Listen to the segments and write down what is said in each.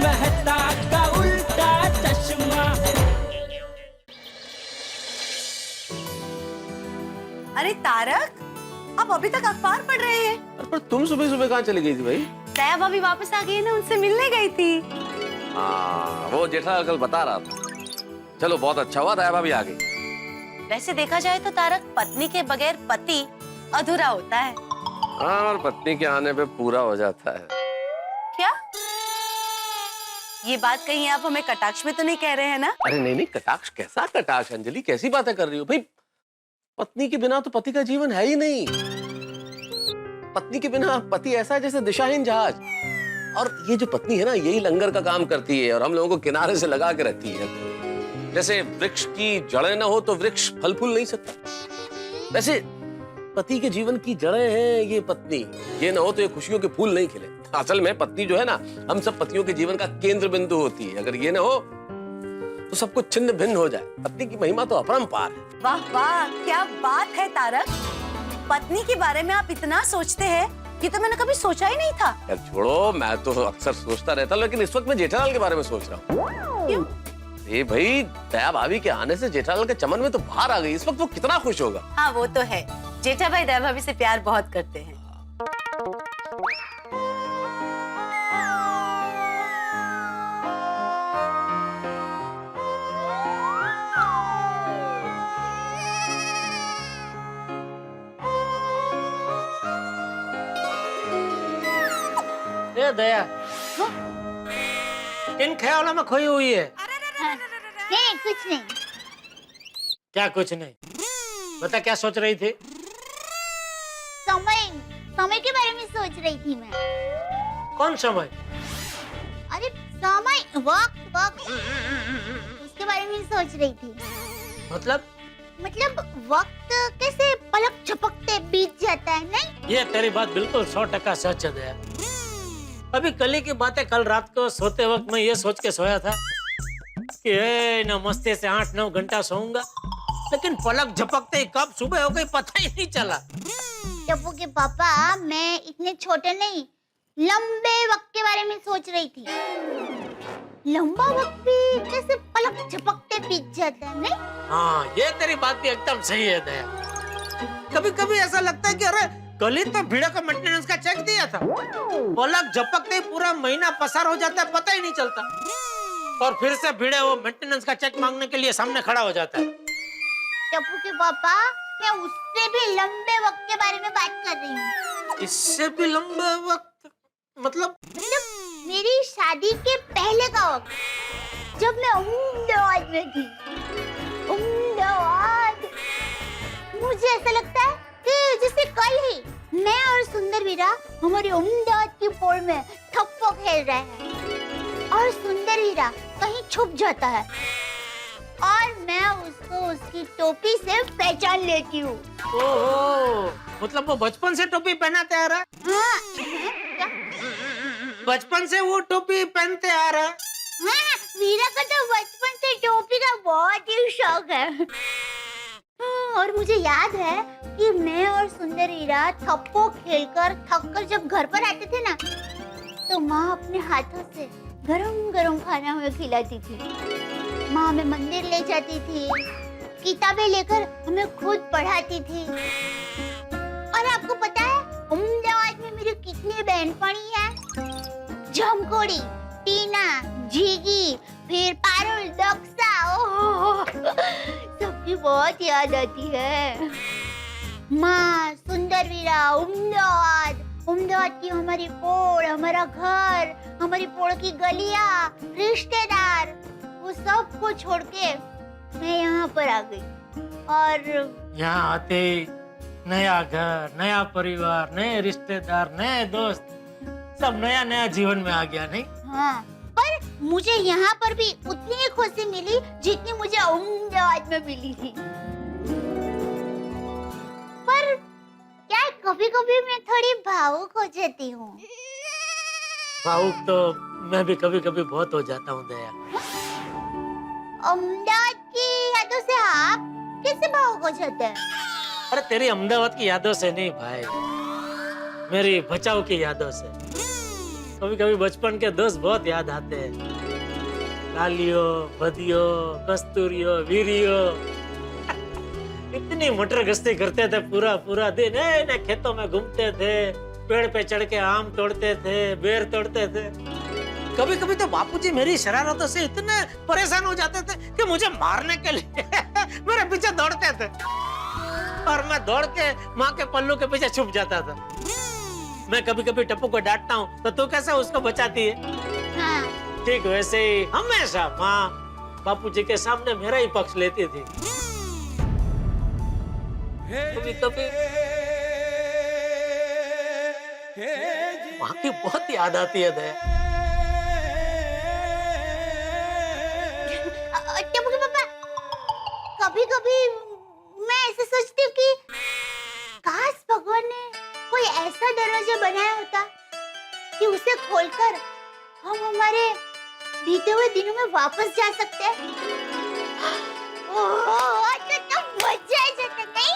मेहता का उल्टा चश्मा। अरे तारक, आप अभी तक अखबार पढ़ रहे हैं? पर तुम सुबह सुबह कहाँ चली गई थी भाई? दया भाभी वापस आ गई है ना, उनसे मिलने गई थी। हाँ, वो जेठालाल कल बता रहा था। चलो बहुत अच्छा हुआ दया भाभी आ गई। वैसे देखा जाए तो तारक, पत्नी के बगैर पति अधूरा होता है। हाँ, और पत्नी के आने पे पूरा हो जाता है। क्या ये बात कहीं आप हमें कटाक्ष में तो नहीं कह रहे हैं ना? अरे नहीं नहीं, कटाक्ष कैसा कटाक्ष अंजलि, कैसी बातें कर रही हो भाई? पत्नी के बिना तो पति का जीवन है ही नहीं। पत्नी के बिना पति ऐसा है जैसे दिशाहीन जहाज। और ये जो पत्नी है ना, यही लंगर का काम करती है और हम लोगों को किनारे से लगा के रखती है। जैसे वृक्ष की जड़ें ना हो तो वृक्ष फल फूल नहीं सकता, वैसे पति के जीवन की जड़ें हैं ये पत्नी। ये ना हो तो ये खुशियों के फूल नहीं खिले। असल में पत्नी जो है ना, हम सब पतियों के जीवन का केंद्र बिंदु होती है। अगर ये ना हो तो सब कुछ छिन्न भिन्न हो जाए। पत्नी की महिमा तो अपरंपार है। वाह वाह, क्या बात है तारक। पत्नी के बारे में आप इतना सोचते हैं, ये तो मैंने कभी सोचा ही नहीं था। यार छोड़ो, मैं तो अक्सर सोचता रहता, लेकिन इस वक्त मैं जेठालाल के बारे में सोच रहा हूँ। क्यों? ये भाई, दया भाभी के आने से जेठालाल के चमन में तो बाहर आ गई। इस वक्त वो कितना खुश होगा। हाँ वो तो है, जेठा भाई दया भाभी से प्यार बहुत करते हैं। ए दया, किन ख्यालों में खोई हुई है? नहीं कुछ नहीं। क्या कुछ नहीं? बता क्या सोच रही थी? समय समय के बारे में सोच रही थी मैं। कौन समय? अरे समय, वक्त वक्त उसके बारे में सोच रही थी। मतलब वक्त कैसे पलक झपकते बीत जाता है, नहीं? ये तेरी बात बिल्कुल 100% सच है दया। अभी कल की बातें, कल रात को सोते वक्त मैं ये सोच के सोया था कि न मस्ती से 8-9 घंटा सोऊंगा, लेकिन पलक झपकते ही कब सुबह हो गई पता ही नहीं चला। टप्पू के पापा, मैं इतने छोटे नहीं, लंबे वक्त के बारे में सोच रही थी। लंबा वक्त भी कैसे पलक झपकते बीत जाता है, नहीं? हाँ, ये तेरी बात भी एकदम सही है दया। कभी कभी ऐसा लगता है कि अरे कल ही तो भिड़े को मेंटेनेंस का चेक दिया था, पलक झपकते ही पूरा महीना पसार हो जाता है, पता ही नहीं चलता। और फिर से भिड़े वो मेंटेनेंस का चेक मांगने के लिए सामने खड़ा हो जाता है। टप्पू के पापा, मैं उससे भी लंबे वक्त के बारे में बात कर रही हूँ। इससे भी लंबा वक्त? मतलब मेरी शादी के पहले का वक्त, जब मैं अहमदाबाद में थी। अहमदाबाद, मुझे ऐसा लगता है कि जैसे कल ही मैं और सुंदर वीरा हमारी अहमदाबाद की पोल में ठप्पो खेल रहे हैं और सुंदर वीरा कहीं छुप जाता है और मैं उसको उसकी टोपी से पहचान लेती हूँ। ओहो, मतलब वो बचपन से टोपी पहनाते आ रहा है? हाँ, बचपन से वो टोपी पहनते आ रहा है? हाँ, वीरा को तो बचपन से टोपी का बहुत ही शौक है। और मुझे याद है कि मैं और सुंदर वीरा थप्पो खेलकर थककर जब घर पर आते थे ना, तो माँ अपने हाथों से गरम गरम खाना हमें खिलाती थी। माँ हमें मंदिर ले जाती थी, किताबें लेकर हमें खुद पढ़ाती थी। और आपको पता है अहमदाबाद में मेरी कितनी बहनपणी है? झमकोड़ी, टीना, जीगी, फिर पारुल, दक्सा, ओह सबकी बहुत याद आती है। माँ, सुंदर वीरा, अहमदाबाद की हमारी पोड़, हमारा घर, हमारी पोड़ की गलियाँ, रिश्तेदार, वो सब को छोड़ के मैं यहाँ पर आ गई। और यहाँ आते नया घर, नया परिवार, नए रिश्तेदार, नए दोस्त, सब नया नया जीवन में आ गया, नहीं? हाँ, पर मुझे यहाँ पर भी उतनी ही खुशी मिली जितनी मुझे अहमदाबाद में मिली थी। पर क्या कभी कभी मैं थोड़ी भावुक हो जाती हूँ। भावुक तो मैं भी कभी कभी बहुत हो जाता हूँ दया। अहमदाबाद की यादों से आप कैसे भावुक हो जाते हैं? अरे तेरी अहमदाबाद की यादों से नहीं भाई, मेरी बचाव की यादों से। कभी कभी बचपन के दोस्त बहुत याद आते हैं। लालियो, बदियो, कस्तूरियो, वीरियो। इतनी मटर गश्ती करते थे पूरा पूरा दिन। नए खेतों में घूमते थे, पेड़ पे चढ़ के आम तोड़ते थे, बेर तोड़ते थे। कभी कभी तो बापूजी मेरी शरारतों से इतने परेशान हो जाते थे कि मुझे मारने के लिए मेरे पीछे दौड़ते थे और मैं दौड़ के माँ के पल्लू के पीछे छुप जाता था। मैं कभी कभी टप्पू को डांटता हूँ तो तू कैसे उसको बचाती है? हाँ। ठीक वैसे ही हमेशा माँ बापूजी के सामने मेरा ही पक्ष लेती थी। कभी कभी माँ की बहुत याद आती है दया। टप्पू के पापा, कभी कभी मैं ऐसे सोचती हूँ कि काश भगवान ने कोई ऐसा दरवाजा बनाया होता कि उसे खोलकर हम हमारे बीते हुए दिनों में वापस जा सकते हैं। तो मजा आ जाता नहीं?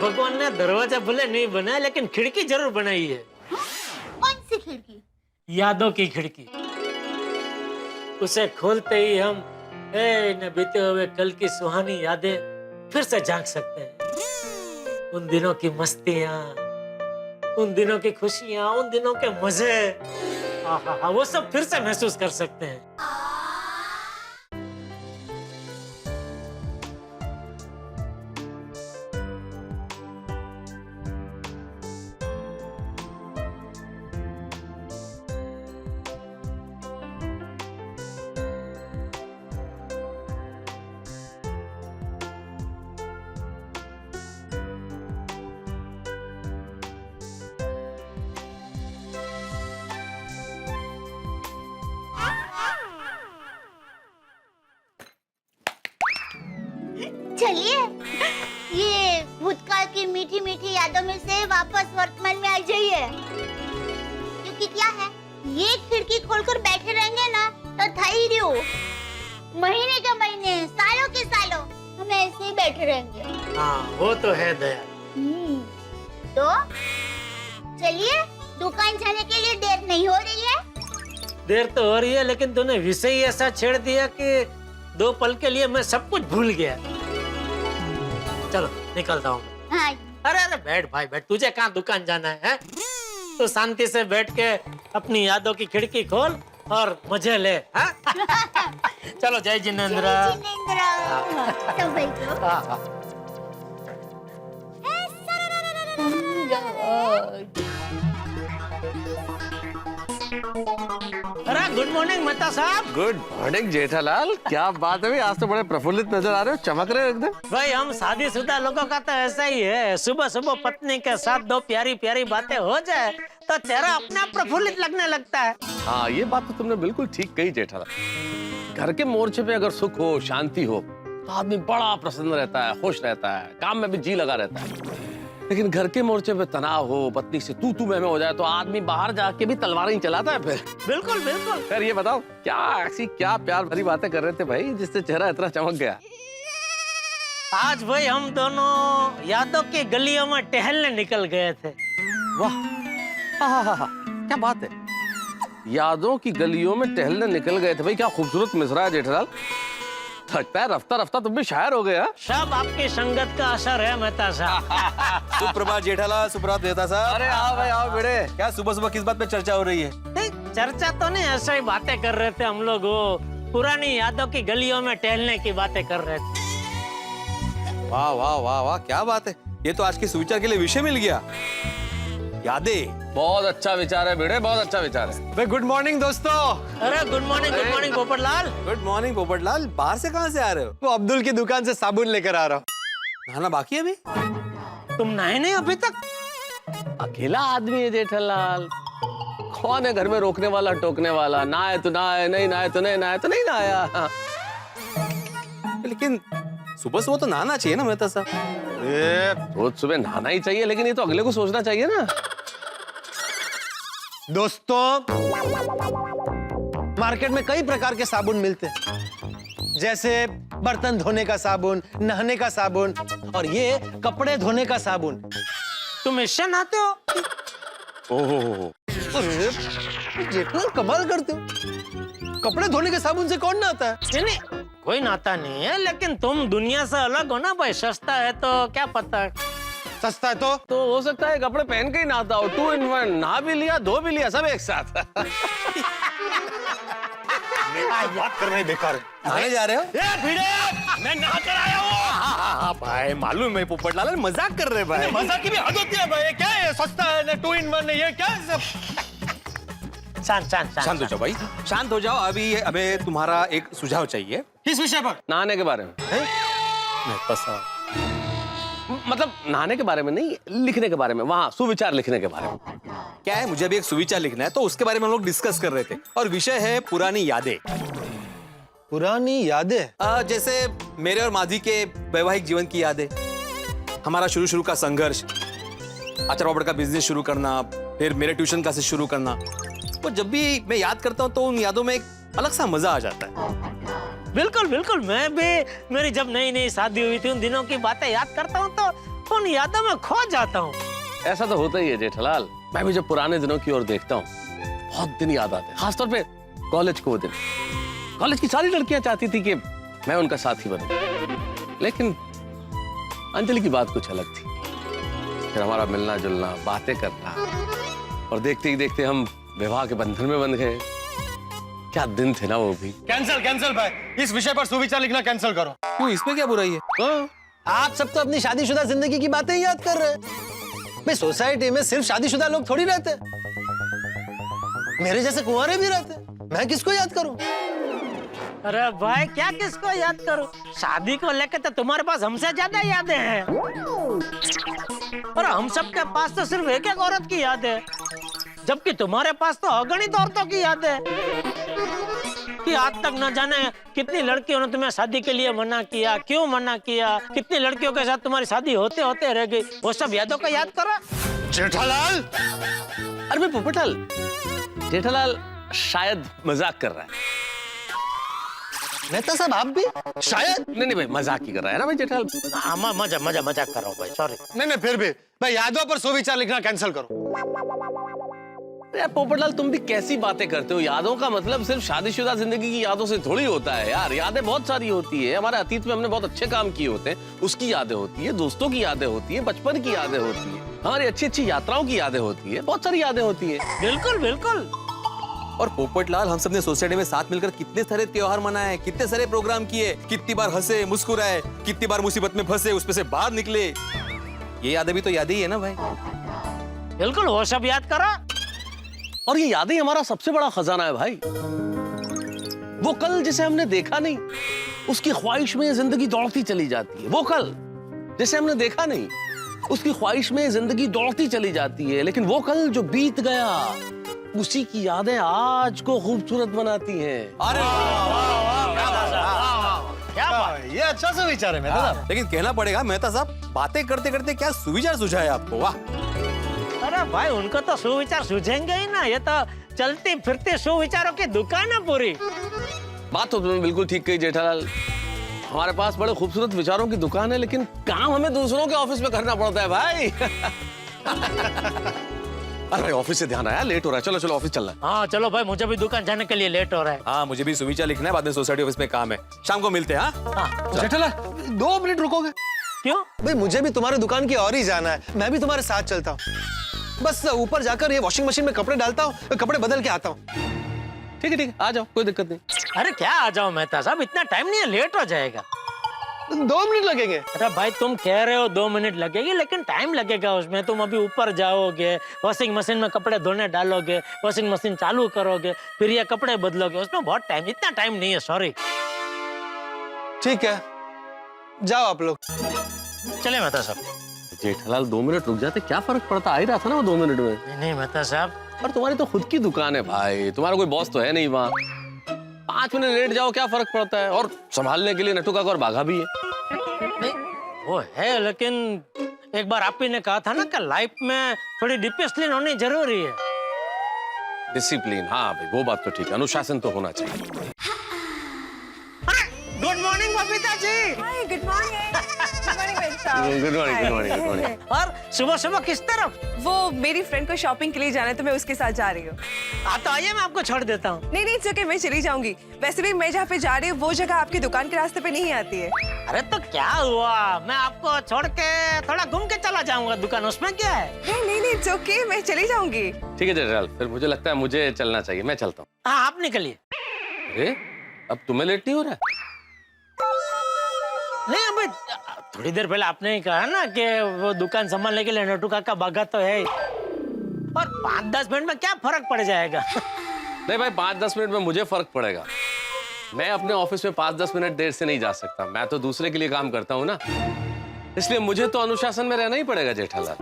भगवान ने दरवाजा भले नहीं बनाया लेकिन खिड़की जरूर बनाई है। कौन सी खिड़की? यादों की खिड़की। उसे खोलते ही हम न बीते हुए कल की सुहानी यादें फिर से झांक सकते हैं। उन दिनों की मस्तियां, उन दिनों की खुशियां, उन दिनों के मजे, आहा, वो सब फिर से महसूस कर सकते हैं। चलिए ये भूतकाल की मीठी मीठी यादों में से वापस वर्तमान में आ जाइए। क्योंकि क्या है, ये खिड़की खोलकर बैठे रहेंगे ना तो धैर्य महीने के महीने, सालों के सालों हम ऐसे ही बैठे रहेंगे। हाँ वो तो है दया। तो चलिए दुकान जाने के लिए देर नहीं हो रही है। देर तो हो रही है लेकिन तूने विषय ही ऐसा छेड़ दिया कि 2 पल के लिए मैं सब कुछ भूल गया। चलो निकलता हूँ। हाँ। अरे अरे बैठ भाई बैठ, तुझे कहाँ दुकान जाना है? तो शांति से बैठ के अपनी यादों की खिड़की खोल और मजे ले। हाँ? चलो जय जिनेंद्र। जय जिनेंद्र। तो भाई को। हाँ, हाँ। अरे गुड मॉर्निंग मेहता साहब। गुड मॉर्निंग जेठालाल, क्या बात है भाई, आज तो बड़े प्रफुल्लित नजर आ रहे हो, चमक रहे हो एकदम। भाई हम शादीशुदा लोगों का तो ऐसा ही है, सुबह सुबह पत्नी के साथ 2 प्यारी प्यारी बातें हो जाए तो चेहरा अपने आप प्रफुल्लित लगने लगता है। हाँ ये बात तो तुमने बिल्कुल ठीक कही जेठालाल। घर के मोर्चे पे अगर सुख हो, शांति हो तो आदमी बड़ा प्रसन्न रहता है, खुश रहता है, काम में भी जी लगा रहता है। लेकिन घर के मोर्चे पे तनाव हो, पत्नी से तू मैं हो जाए तो आदमी बाहर जाके भी तलवार ही चलाता है फिर। बिल्कुल बिल्कुल। फिर ये बताओ क्या ऐसी क्या प्यार भरी बातें कर रहे थे भाई जिससे चेहरा इतना चमक गया? आज भाई हम दोनों यादों की गलियों में टहलने निकल गए थे। वाह, क्या बात है, यादों की गलियों में टहलने निकल गए थे भाई, क्या खूबसूरत मिसरा है जेठालाल। लगता है रफ्ता रफ्ता तुम भी शायर हो गया। सब आपकी संगत का असर है मेहता साहब। सुप्रभात जेठालाल, सुप्रभात मेहता साहब। अरे आओ भाई आओ बेड़े। क्या सुबह सुबह किस बात पे चर्चा हो रही है? नहीं, चर्चा तो नहीं, ऐसे ही बातें कर रहे थे हम लोग, वो पुरानी यादों की गलियों में टहलने की बातें कर रहे थे। वाह वाह वाह वाह, क्या बात है, ये तो आज के सुविचार के लिए विषय मिल गया। यादें। बहुत अच्छा विचार है बेड़े, बहुत अच्छा विचार है भाई गुड मॉर्निंग दोस्तों। अरे good morning Popatlal. Good morning Popatlal, बाहर से कहाँ से आ रहे हो? वो अब्दुल की दुकान से साबुन लेकर आ रहा हूँ। नहाना बाकी है अभी? तुम नहाए नहीं अभी तक? अकेला आदमी है जेठालाल, कौन है घर में रोकने वाला टोकने वाला? नहाए तो नहाए, नहीं नहाए तो नहीं नहाए तो नहीं नहाया। लेकिन सुबह सुबह तो नहाना चाहिए ना मेहता साहब। रोज सुबह नहाना ही चाहिए, लेकिन ये तो अगले को सोचना चाहिए ना। दोस्तों मार्केट में कई प्रकार के साबुन मिलते हैं, जैसे बर्तन धोने का साबुन, नहाने का साबुन और ये कपड़े धोने का साबुन। तुम इससे नहाते हो? ओहो, जेठालाल कमाल करते हो, कपड़े धोने के साबुन से कौन नहाता है? नहीं, कोई नाता नहीं है, लेकिन तुम दुनिया से अलग हो ना भाई। सस्ता है तो क्या पता। सस्ता है तो हो सकता है कपड़े पहन के ही नहाता हो, 2 in 1, नहा भी लिया, धो भी लिया, सब एक साथ। बात कर रहे बेकार है। नहाने जा रहे हो? मैं नहा कर आया हूँ। हाँ भाई, मालूम है पोपटलाल, मजाक कर रहे भाई। मजाक की भी हद होती है भाई, क्या है सस्ता है ना 2 in 1 है, ये क्या है सब? शांत हो जाओ भाई, शांत हो जाओ। अभी हमें तुम्हारा एक सुझाव चाहिए। किस विषय पर? नहाने के बारे में। मतलब नहाने के बारे में नहीं, लिखने के बारे में, वहाँ सुविचार लिखने के बारे में। क्या है, मुझे अभी एक सुविचार लिखना है, तो उसके बारे में हम लोग डिस्कस कर रहे थे, और विषय है पुरानी यादें। पुरानी यादें? जैसे मेरे और माधी के वैवाहिक जीवन की यादें, हमारा शुरू का संघर्ष, अचार पापड़ का बिजनेस शुरू करना, फिर मेरे ट्यूशन क्लासेस शुरू करना। वो जब भी मैं याद करता हूँ तो उन यादों में एक अलग सा मजा आ जाता है। बिल्कुल बिल्कुल, मैं भी मेरी जब नई शादी हुई थी उन दिनों की बातें याद करता हूँ तो उन यादों में खो जाता हूँ। ऐसा तो होता ही है जेठालाल, मैं भी जब पुराने दिनों की ओर देखता हूँ बहुत दिन याद आते हैं, खासतौर पे कॉलेज को दिन। कॉलेज की सारी लड़कियां चाहती थी कि मैं उनका साथी बनूं, लेकिन अंजलि की बात कुछ अलग थी। फिर हमारा मिलना जुलना, बातें करना, और देखते ही देखते हम विवाह के बंधन में बंध गए। क्या दिन थे ना वो भी। कैंसिल भाई, इस विषय पर सुविचार लिखना कैंसिल करो। क्यों, इसमें क्या बुराई है? हाँ, आप सब तो अपनी शादीशुदा जिंदगी की बातें ही याद कर रहे हैं। भाई सोसाइटी में सिर्फ शादीशुदा लोग थोड़ी रहते, मेरे जैसे कुंवारे भी रहते, मैं किसको याद करूं? अरे भाई, क्या किसको याद करूं? शादी को लेकर तो तुम्हारे पास हमसे ज्यादा यादें हैं, और हम सब के पास तो सिर्फ एक औरत की याद है, जबकि तुम्हारे पास तो अगणित औरतों की याद है कि आज तक न जाने कितनी लड़कियों ने तुम्हें शादी के लिए मना किया, क्यों मना किया, कितनी लड़कियों के साथ तुम्हारी शादी होते होते रह गई। वो सब यादों का याद करो। जेठालाल, अरे भाई पोपटलाल, जेठालाल शायद मजाक कर रहा है। मेहता साहब आप भी शायद? नहीं भाई, मजाक ही कर रहा है ना भाई जेठालाल। हाँ, मजाक कर रहा हूँ भाई, सॉरी। नहीं फिर भी भाई, यादों पर सुविचार लिखना कैंसिल करो। यार पोपटलाल, तुम भी कैसी बातें करते हो? यादों का मतलब सिर्फ शादीशुदा जिंदगी की यादों से थोड़ी होता है यार। यादें बहुत सारी होती है, हमारे अतीत में हमने बहुत अच्छे काम किए होते हैं, उसकी यादें होती है, दोस्तों की यादें होती है, बचपन की यादें होती है, हमारी अच्छी अच्छी यात्राओं की यादें होती है, बहुत सारी यादें होती है। बिल्कुल बिल्कुल। और पोपटलाल, हम सबने सोसाइटी में साथ मिलकर कितने सारे त्योहार मनाए, कितने सारे प्रोग्राम किए, कितनी बार हंसे मुस्कुराए, कितनी बार मुसीबत में फंसे उसमें से बाहर निकले। ये यादें भी तो यादें ही है ना भाई। बिल्कुल, वो सब याद करो। और ये यादें हमारा सबसे बड़ा खजाना है भाई। वो कल जिसे हमने देखा नहीं, उसकी ख्वाहिश में जिंदगी दौड़ती चली जाती है। वो कल जिसे हमने देखा नहीं, उसकी ख्वाहिश में जिंदगी दौड़ती चली जाती है, लेकिन वो कल जो बीत गया, उसी की यादें आज को खूबसूरत बनाती हैं। अरे क्या बात। ये अच्छा सुविचार है मेहता साहब। लेकिन कहना पड़ेगा मेहता साहब, बातें करते करते क्या सुविचार सुझाए आपको, वाह। अरे भाई, उनको तो सुविचार सूझेंगे ही ना, ये तो चलती फिरती सुविचारों की दुकान है पूरी। बात तो तुमने बिल्कुल ठीक कही जेठालाल, हमारे पास बड़े खूबसूरत विचारों की दुकान है, लेकिन काम हमें दूसरों के ऑफिस में करना पड़ता है भाई। अरे भाई, ऑफिस से ध्यान आया, लेट हो रहा है, चलो चलो ऑफिस चलना है। हाँ चलो भाई, मुझे भी दुकान जाने के लिए लेट हो रहा है। हाँ, मुझे भी सुविचार लिखना है, बाद में सोसाइटी ऑफिस में काम है, शाम को मिलते हैं। हाँ, जेठालाल 2 मिनट रुकोगे? क्यों? भाई मुझे भी तुम्हारे दुकान की और ही जाना है, मैं भी तुम्हारे साथ चलता हूँ। बस ऊपर जाकर ये वॉशिंग मशीन में कपड़े डालता हूँ, कपड़े बदल के आता हूँ। ठीक है, आ जाओ, कोई दिक्कत नहीं। अरे क्या आ जाओ मेहता साहब, इतना टाइम नहीं है, लेट हो जाएगा। 2 मिनट लगेंगे? अरे भाई, तुम कह रहे हो 2 मिनट लगेगी, लेकिन टाइम लगेगा उसमें। तुम अभी ऊपर जाओगे, वॉशिंग मशीन में कपड़े धोने डालोगे, वॉशिंग मशीन चालू करोगे, फिर ये कपड़े बदलोगे, उसमें बहुत टाइम, इतना टाइम नहीं है, सॉरी। ठीक है, जाओ आप लोग। चले मेहता साहब। जेठालाल 2 मिनट रुक जाते, क्या फर्क पड़ता, आ ही रहा था ना वो 2 मिनट में। नहीं मेहता साहब। और तुम्हारी तो खुद की दुकान है भाई, तुम्हारा कोई बॉस तो है नहीं वहाँ। 5 मिनट लेट जाओ, क्या फर्क पड़ता है? और संभालने के लिए नटू काका और बाघा भी है। नहीं वो है, लेकिन एक बार आप ही ने कहा था ना कि लाइफ में थोड़ी डिसिप्लिन होनी जरूरी है। डिसिप्लिन, हाँ भाई, वो बात तो ठीक है, अनुशासन तो होना चाहिए। Good morning Babita ji. Hi, good morning. Good morning good morning, good morning, good morning. और सुबह सुबह किस तरफ? वो मेरी फ्रेंड को शॉपिंग के लिए जाना है तो मैं उसके साथ जा रही हूँ। तो आइए मैं आपको छोड़ देता हूँ। नहीं नहीं ओके, मैं चली जाऊंगी। वैसे भी मैं जहाँ पे जा रही हूँ वो जगह आपकी दुकान के रास्ते पे नहीं आती है। अरे तो क्या हुआ, मैं आपको छोड़ के थोड़ा घूम के चला जाऊंगा दुकान, उसमें क्या है? नहीं नहीं इट्स ओके, मैं चली जाऊंगी। ठीक है जेठालाल, फिर मुझे लगता है मुझे चलना चाहिए, मैं चलता हूँ। हाँ आप निकलिए। अरे अब तुम्हें लेट नहीं हो रहा है? नहीं अबे थोड़ी देर पहले आपने ही कहा ना कि वो दुकान संभालने के लिए नटू काका भागा तो है, और 5-10 मिनट में क्या फर्क पड़ जाएगा? नहीं भाई, 5-10 मिनट में मुझे फर्क पड़ेगा। मैं अपने ऑफिस में 5-10 मिनट देर से नहीं जा सकता, मैं तो दूसरे के लिए काम करता हूँ ना, इसलिए मुझे तो अनुशासन में रहना ही पड़ेगा जेठालाल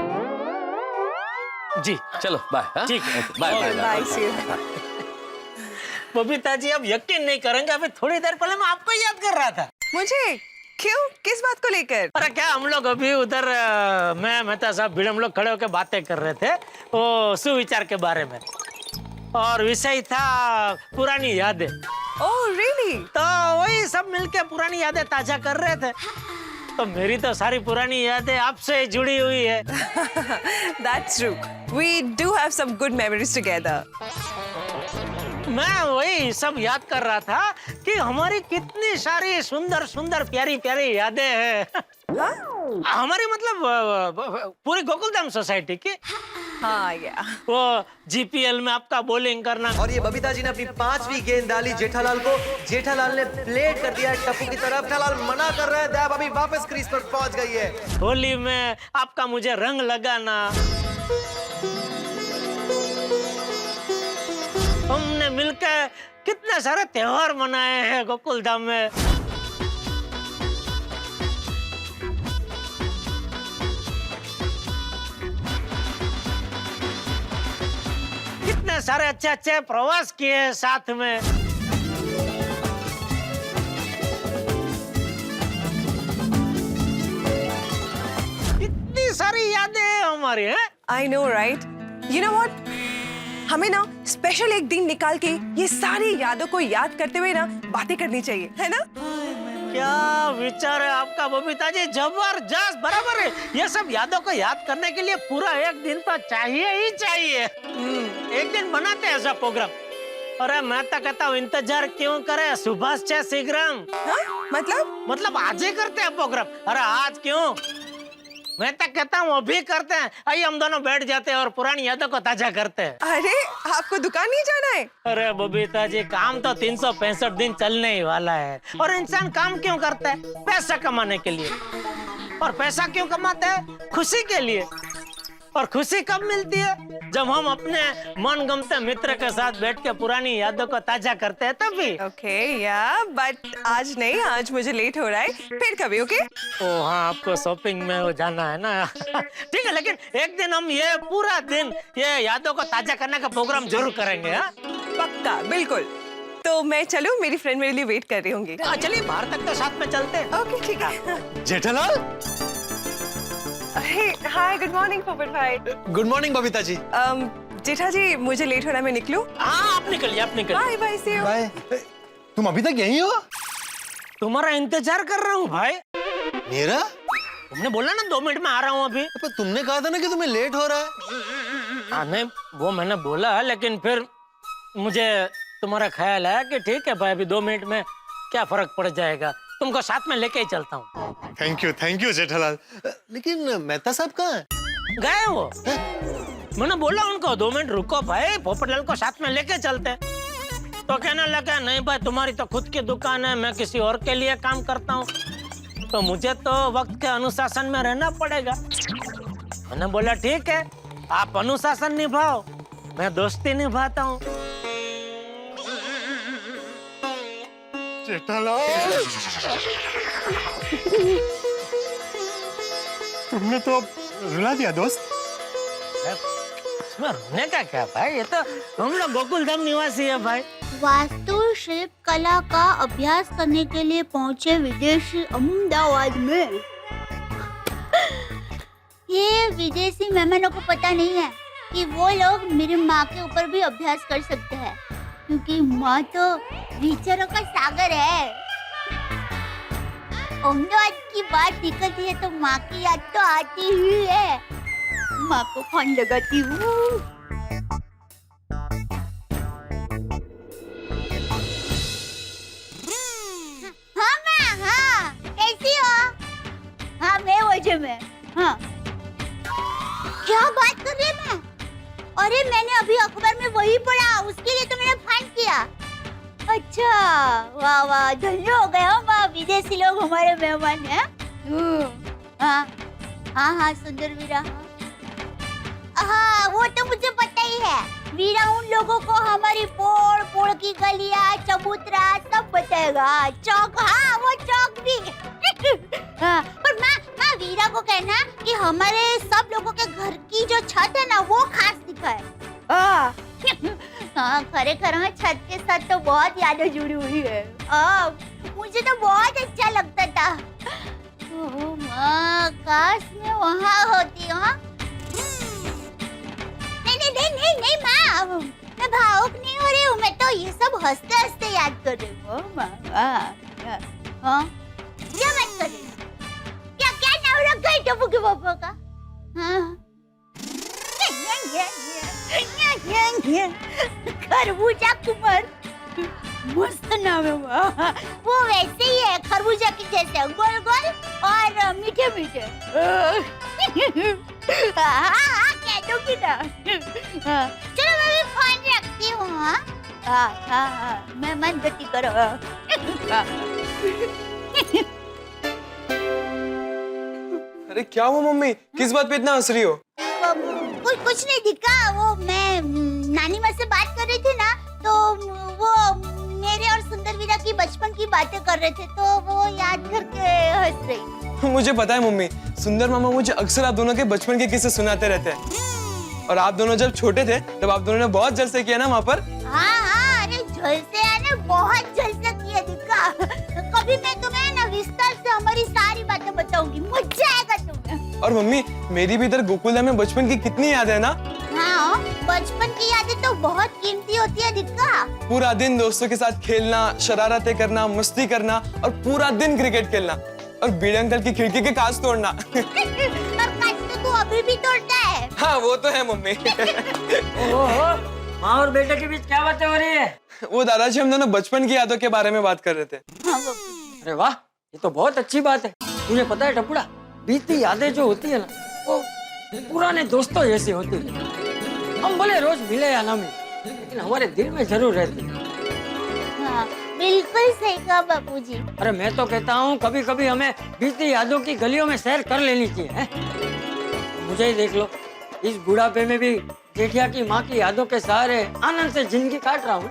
जी। चलो बाय। ठीक है, bye bye bye see you. Babita ji, अब यकीन नहीं करेंगे, अभी थोड़ी देर पहले मैं आपको याद कर रहा था। मुझे? क्यों, किस बात को लेकर? अरे क्या, हम लोग अभी उधर मैं मेहता साहब भीड़ हम लोग खड़े होकर बातें कर रहे थे वो सुविचार के बारे में, और विषय था पुरानी यादें। Oh really? तो वही सब मिलके पुरानी यादें ताजा कर रहे थे। तो मेरी तो सारी पुरानी यादें आपसे जुड़ी हुई है। That's true. We do have some good memories together. मैं वही सब याद कर रहा था कि हमारी कितनी सारी सुंदर सुंदर प्यारी प्यारी यादें हैं। हमारी मतलब पूरी गोकुलधाम सोसाइटी की। हाँ या। वो जीपीएल में आपका बॉलिंग करना, और ये बबीता जी ने अपनी 5वीं गेंद डाली जेठालाल को, जेठालाल ने प्लेट कर दिया टप्पू की तरफ, जेठालाल मना कर रहे हैं, दया भाभी वापस क्रीज पर पहुंच गई है। होली में आपका मुझे रंग लगाना, हमने मिलकर कितने सारे त्योहार मनाए हैं गोकुलधाम में। कितने सारे अच्छे अच्छे प्रवास किए हैं साथ में। इतनी सारी यादें हैं हमारी, हैं? I know right? You know what? हमें ना स्पेशल एक दिन निकाल के ये सारी यादों को याद करते हुए ना बातें करनी चाहिए, है ना? क्या विचार है आपका बबीता जी, जबरदस्त, बराबर है। ये सब यादों को याद करने के लिए पूरा एक दिन तो चाहिए ही चाहिए। एक दिन बनाते हैं ऐसा प्रोग्राम। अरे मैं तो कहता हूँ इंतजार क्यों करे, सुबह से शीघ्रम। हाँ? मतलब आज ही करते हैं प्रोग्राम। अरे आज क्यों, मैं तो कहता हूँ अभी करते हैं। आइए हम दोनों बैठ जाते हैं और पुरानी यादों को ताजा करते हैं। अरे आपको दुकान नहीं जाना है? अरे बबीता जी, काम तो 365 दिन चलने ही वाला है, और इंसान काम क्यों करता है? पैसा कमाने के लिए। और पैसा क्यों कमाता है? खुशी के लिए। और खुशी कब मिलती है? जब हम अपने मनगमते मित्र के साथ बैठ के पुरानी यादों को ताजा करते हैं तभी। ओके या, बट आज नहीं, आज मुझे लेट हो रहा है, फिर कभी। ओके? ओ हाँ, आपको शॉपिंग में वो जाना है ना। ठीक है, लेकिन एक दिन हम ये पूरा दिन ये यादों को ताजा करने का प्रोग्राम जरूर करेंगे। हाँ पक्का, बिल्कुल। तो मैं चलूं, मेरी फ्रेंड मेरे लिए वेट कर रही होंगी। चलिए बाहर तक तो साथ में चलते हैं। ओके ठीक है। जेठालाल, हाय, गुड मॉर्निंग पोपट भाई। गुड मॉर्निंग बबीता जी। जेठा जी, मुझे लेट हो रहा है, मैं निकलूं? हाँ आप निकलिए, आप निकलिए। Bye bye, see you. Bye. तुम अभी तक यहीं हो? तुम्हारा इंतजार कर रहा हूँ भाई। मेरा? तुमने बोला ना 2 मिनट में आ रहा हूँ अभी। पर तुमने कहा था ना कि तुम्हें लेट हो रहा है। हाँ नहीं, वो मैंने बोला, लेकिन फिर मुझे तुम्हारा ख्याल आया कि ठीक है भाई, अभी 2 मिनट में क्या फर्क पड़ जाएगा, तुमको साथ में लेके ही चलता हूँ। Thank you Jethalal. लेकिन मेहता साहब कहाँ हैं? गए वो। मैंने बोला उनको 2 मिनट रुको भाई, पोपटलाल को साथ में लेके चलते। तो कहने लगा नहीं भाई, तुम्हारी तो खुद की दुकान है, मैं किसी और के लिए काम करता हूँ, तो मुझे तो वक्त के अनुशासन में रहना पड़ेगा। मैंने बोला ठीक है, आप अनुशासन निभाओ, मैं दोस्ती निभाता हूँ। जेठालाल, तुमने तो रुला दिया दोस्त। इसमें रोने का क्या भाई, ये तो हम लोग गोकुलधाम निवासी है भाई। वास्तुशिल्प कला का अभ्यास करने के लिए पहुंचे विदेशी अहमदाबाद में। ये विदेशी मेहमानों को पता नहीं है कि वो लोग मेरी माँ के ऊपर भी अभ्यास कर सकते हैं, क्योंकि माँ तो विचारों का सागर है। अहमदाबाद की बात निकलती है तो माँ की याद तो आती ही है। माँ को फोन लगाती हूँ। हाँ माँ, हाँ कैसी हो? हाँ मैं वजह में। हाँ क्या बात कर रही है मैं? अरे मैंने अभी अखबार में वही पढ़ा, उसके लिए तो मैंने फोन किया। अच्छा वाह वाह, धन्य हो गए हो माँ, विदेशी लोग हमारे मेहमान हैं। हाँ हाँ हाँ सुंदर वीरा, हाँ वो तो मुझे पता ही है। वीरा उन लोगों को हमारी पोड़ पोड़ की गलियां, चबूतरा सब बताएगा। चौक, हाँ वो चौक भी। हाँ, पर माँ वीरा को कहना कि हमारे सब लोगों के घर की जो छत है ना वो खास दिखाए। हाँ खरेखर हाँ, छत के साथ तो बहुत यादें जुड़ी हुई है। मुझे तो बहुत अच्छा लगता था। ओह माँ, काश मैं वहाँ होती। हाँ नहीं माँ, मैं भावुक नहीं हो रही हूँ, मैं तो ये सब हंसते हंसते याद कर रही हूँ माँ। हाँ क्या बात कर रही हूँ? क्या नाम रखा है टप्पू के पापा का? हाँ खरबूजा कुमार, मस्त नाम है वो वैसे ही है खरबूजा के जैसे, गोल गोल और मीठे मीठे। हाँ कह दूंगी ना। चलो मैं भी फोन रखती हूँ। हाँ मैं मन गति करो। अरे क्या हुआ मम्मी, किस बात पे इतना हंस रही हो? कुछ नहीं दिखा, वो मैं नानी माँ से बात कर रही थी ना, तो वो मेरे और सुंदर वीरा की बचपन की बातें कर रहे थे, तो वो याद करके हंस रही। मुझे पता है मम्मी, सुंदर मामा मुझे अक्सर आप दोनों के बचपन के किस्से सुनाते रहते हैं। और आप दोनों जब छोटे थे तब आप दोनों ने बहुत जलसे किया ना वहाँ पर। हाँ अरे जलसे आने बहुत जलसे किया दिखा। कभी मैं तुम्हें ना विस्तार से हमारी सारी बातें बताऊंगी, मजा आएगा तुम्हें। और मम्मी मेरी भी इधर गोकुलधाम में बचपन की कितनी याद है ना। हाँ बचपन की यादें तो बहुत कीमती होती है दिक्का। पूरा दिन दोस्तों के साथ खेलना, शरारतें करना, मस्ती करना और पूरा दिन क्रिकेट खेलना और बीड़े अंकल की खिड़की के कांच तोड़ना। पर कांच तो तू अभी भी तोड़ता है। हाँ वो तो है मम्मी। ओहो, माँ और बेटे के बीच क्या बातें हो रही है? वो दादाजी हम दोनों बचपन की यादों के बारे में बात कर रहे थे। अरे वाह, ये तो बहुत अच्छी बात है। मुझे पता है टपुड़ा, बीती यादें जो होती है ना वो पुराने दोस्तों जैसी होती है। हम भले रोज मिले या ना मिले, लेकिन हमारे दिल में जरूर रहती है। हाँ, बिल्कुल सही कहा बापूजी। अरे मैं तो कहता हूँ कभी कभी हमें बीती यादों की गलियों में सैर कर लेनी चाहिए है? मुझे ही देख लो, इस बुढ़ापे में भी जेठिया की माँ की यादों के सहारे आनंद से जिंदगी काट रहा हूँ।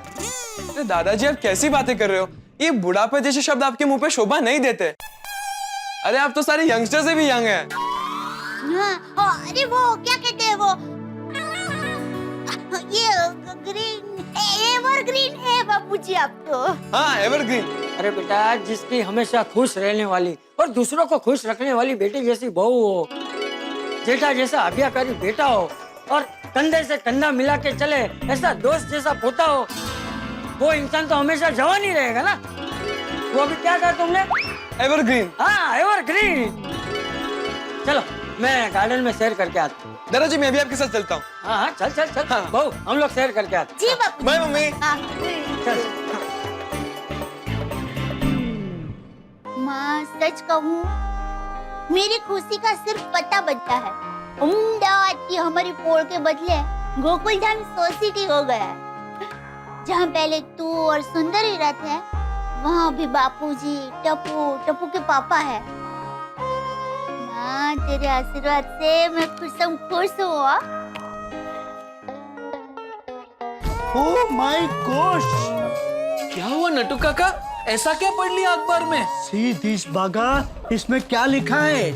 दादाजी आप कैसी बातें कर रहे हो? ये बुढ़ापे जैसे शब्द आपके मुंह पे शोभा नहीं देते। अरे आप तो सारे यंगस्टर से भी यंग हैं। हाँ, अरे वो क्या कहते हैं वो, ये ग्रीन एवरग्रीन है बापूजी आप तो। हाँ एवरग्रीन। अरे बेटा, जिसकी हमेशा खुश रहने वाली और दूसरों को खुश रखने वाली बेटी जैसी बहू हो, जेठा जैसा आज्ञाकारी बेटा हो और कंधे से कंधा मिला के चले ऐसा दोस्त जैसा पोता हो, वो इंसान तो हमेशा जवान ही रहेगा ना। वो अभी क्या कहा तुमने? एवरग्रीन। हाँ एवरग्रीन। चलो मैं गार्डन में सैर करके आता हूँ। दादाजी मैं भी आपके साथ चलता हूँ। हाँ चल चल चल। हाँ। बहू हम लोग सैर करके आते जी बापूजी। Bye mummy. हाँ। चल। माँ सच कहूँ, मेरी खुशी का सिर्फ पता बनता है। अहमदाबाद की हमारी पोल के बदले गोकुलधाम सोसाइटी हो गया है। जहाँ पहले तू और सुंदर ही रहते हैं, वहाँ भी बापूजी, टप्पू के पापा है। माँ तेरे आशीर्वाद से मैं खुश हूँ। ओह माय गॉश, क्या हुआ नटू काका, ऐसा क्या पढ़ लिया अखबार में? सी दिस बागा, इसमें क्या लिखा है?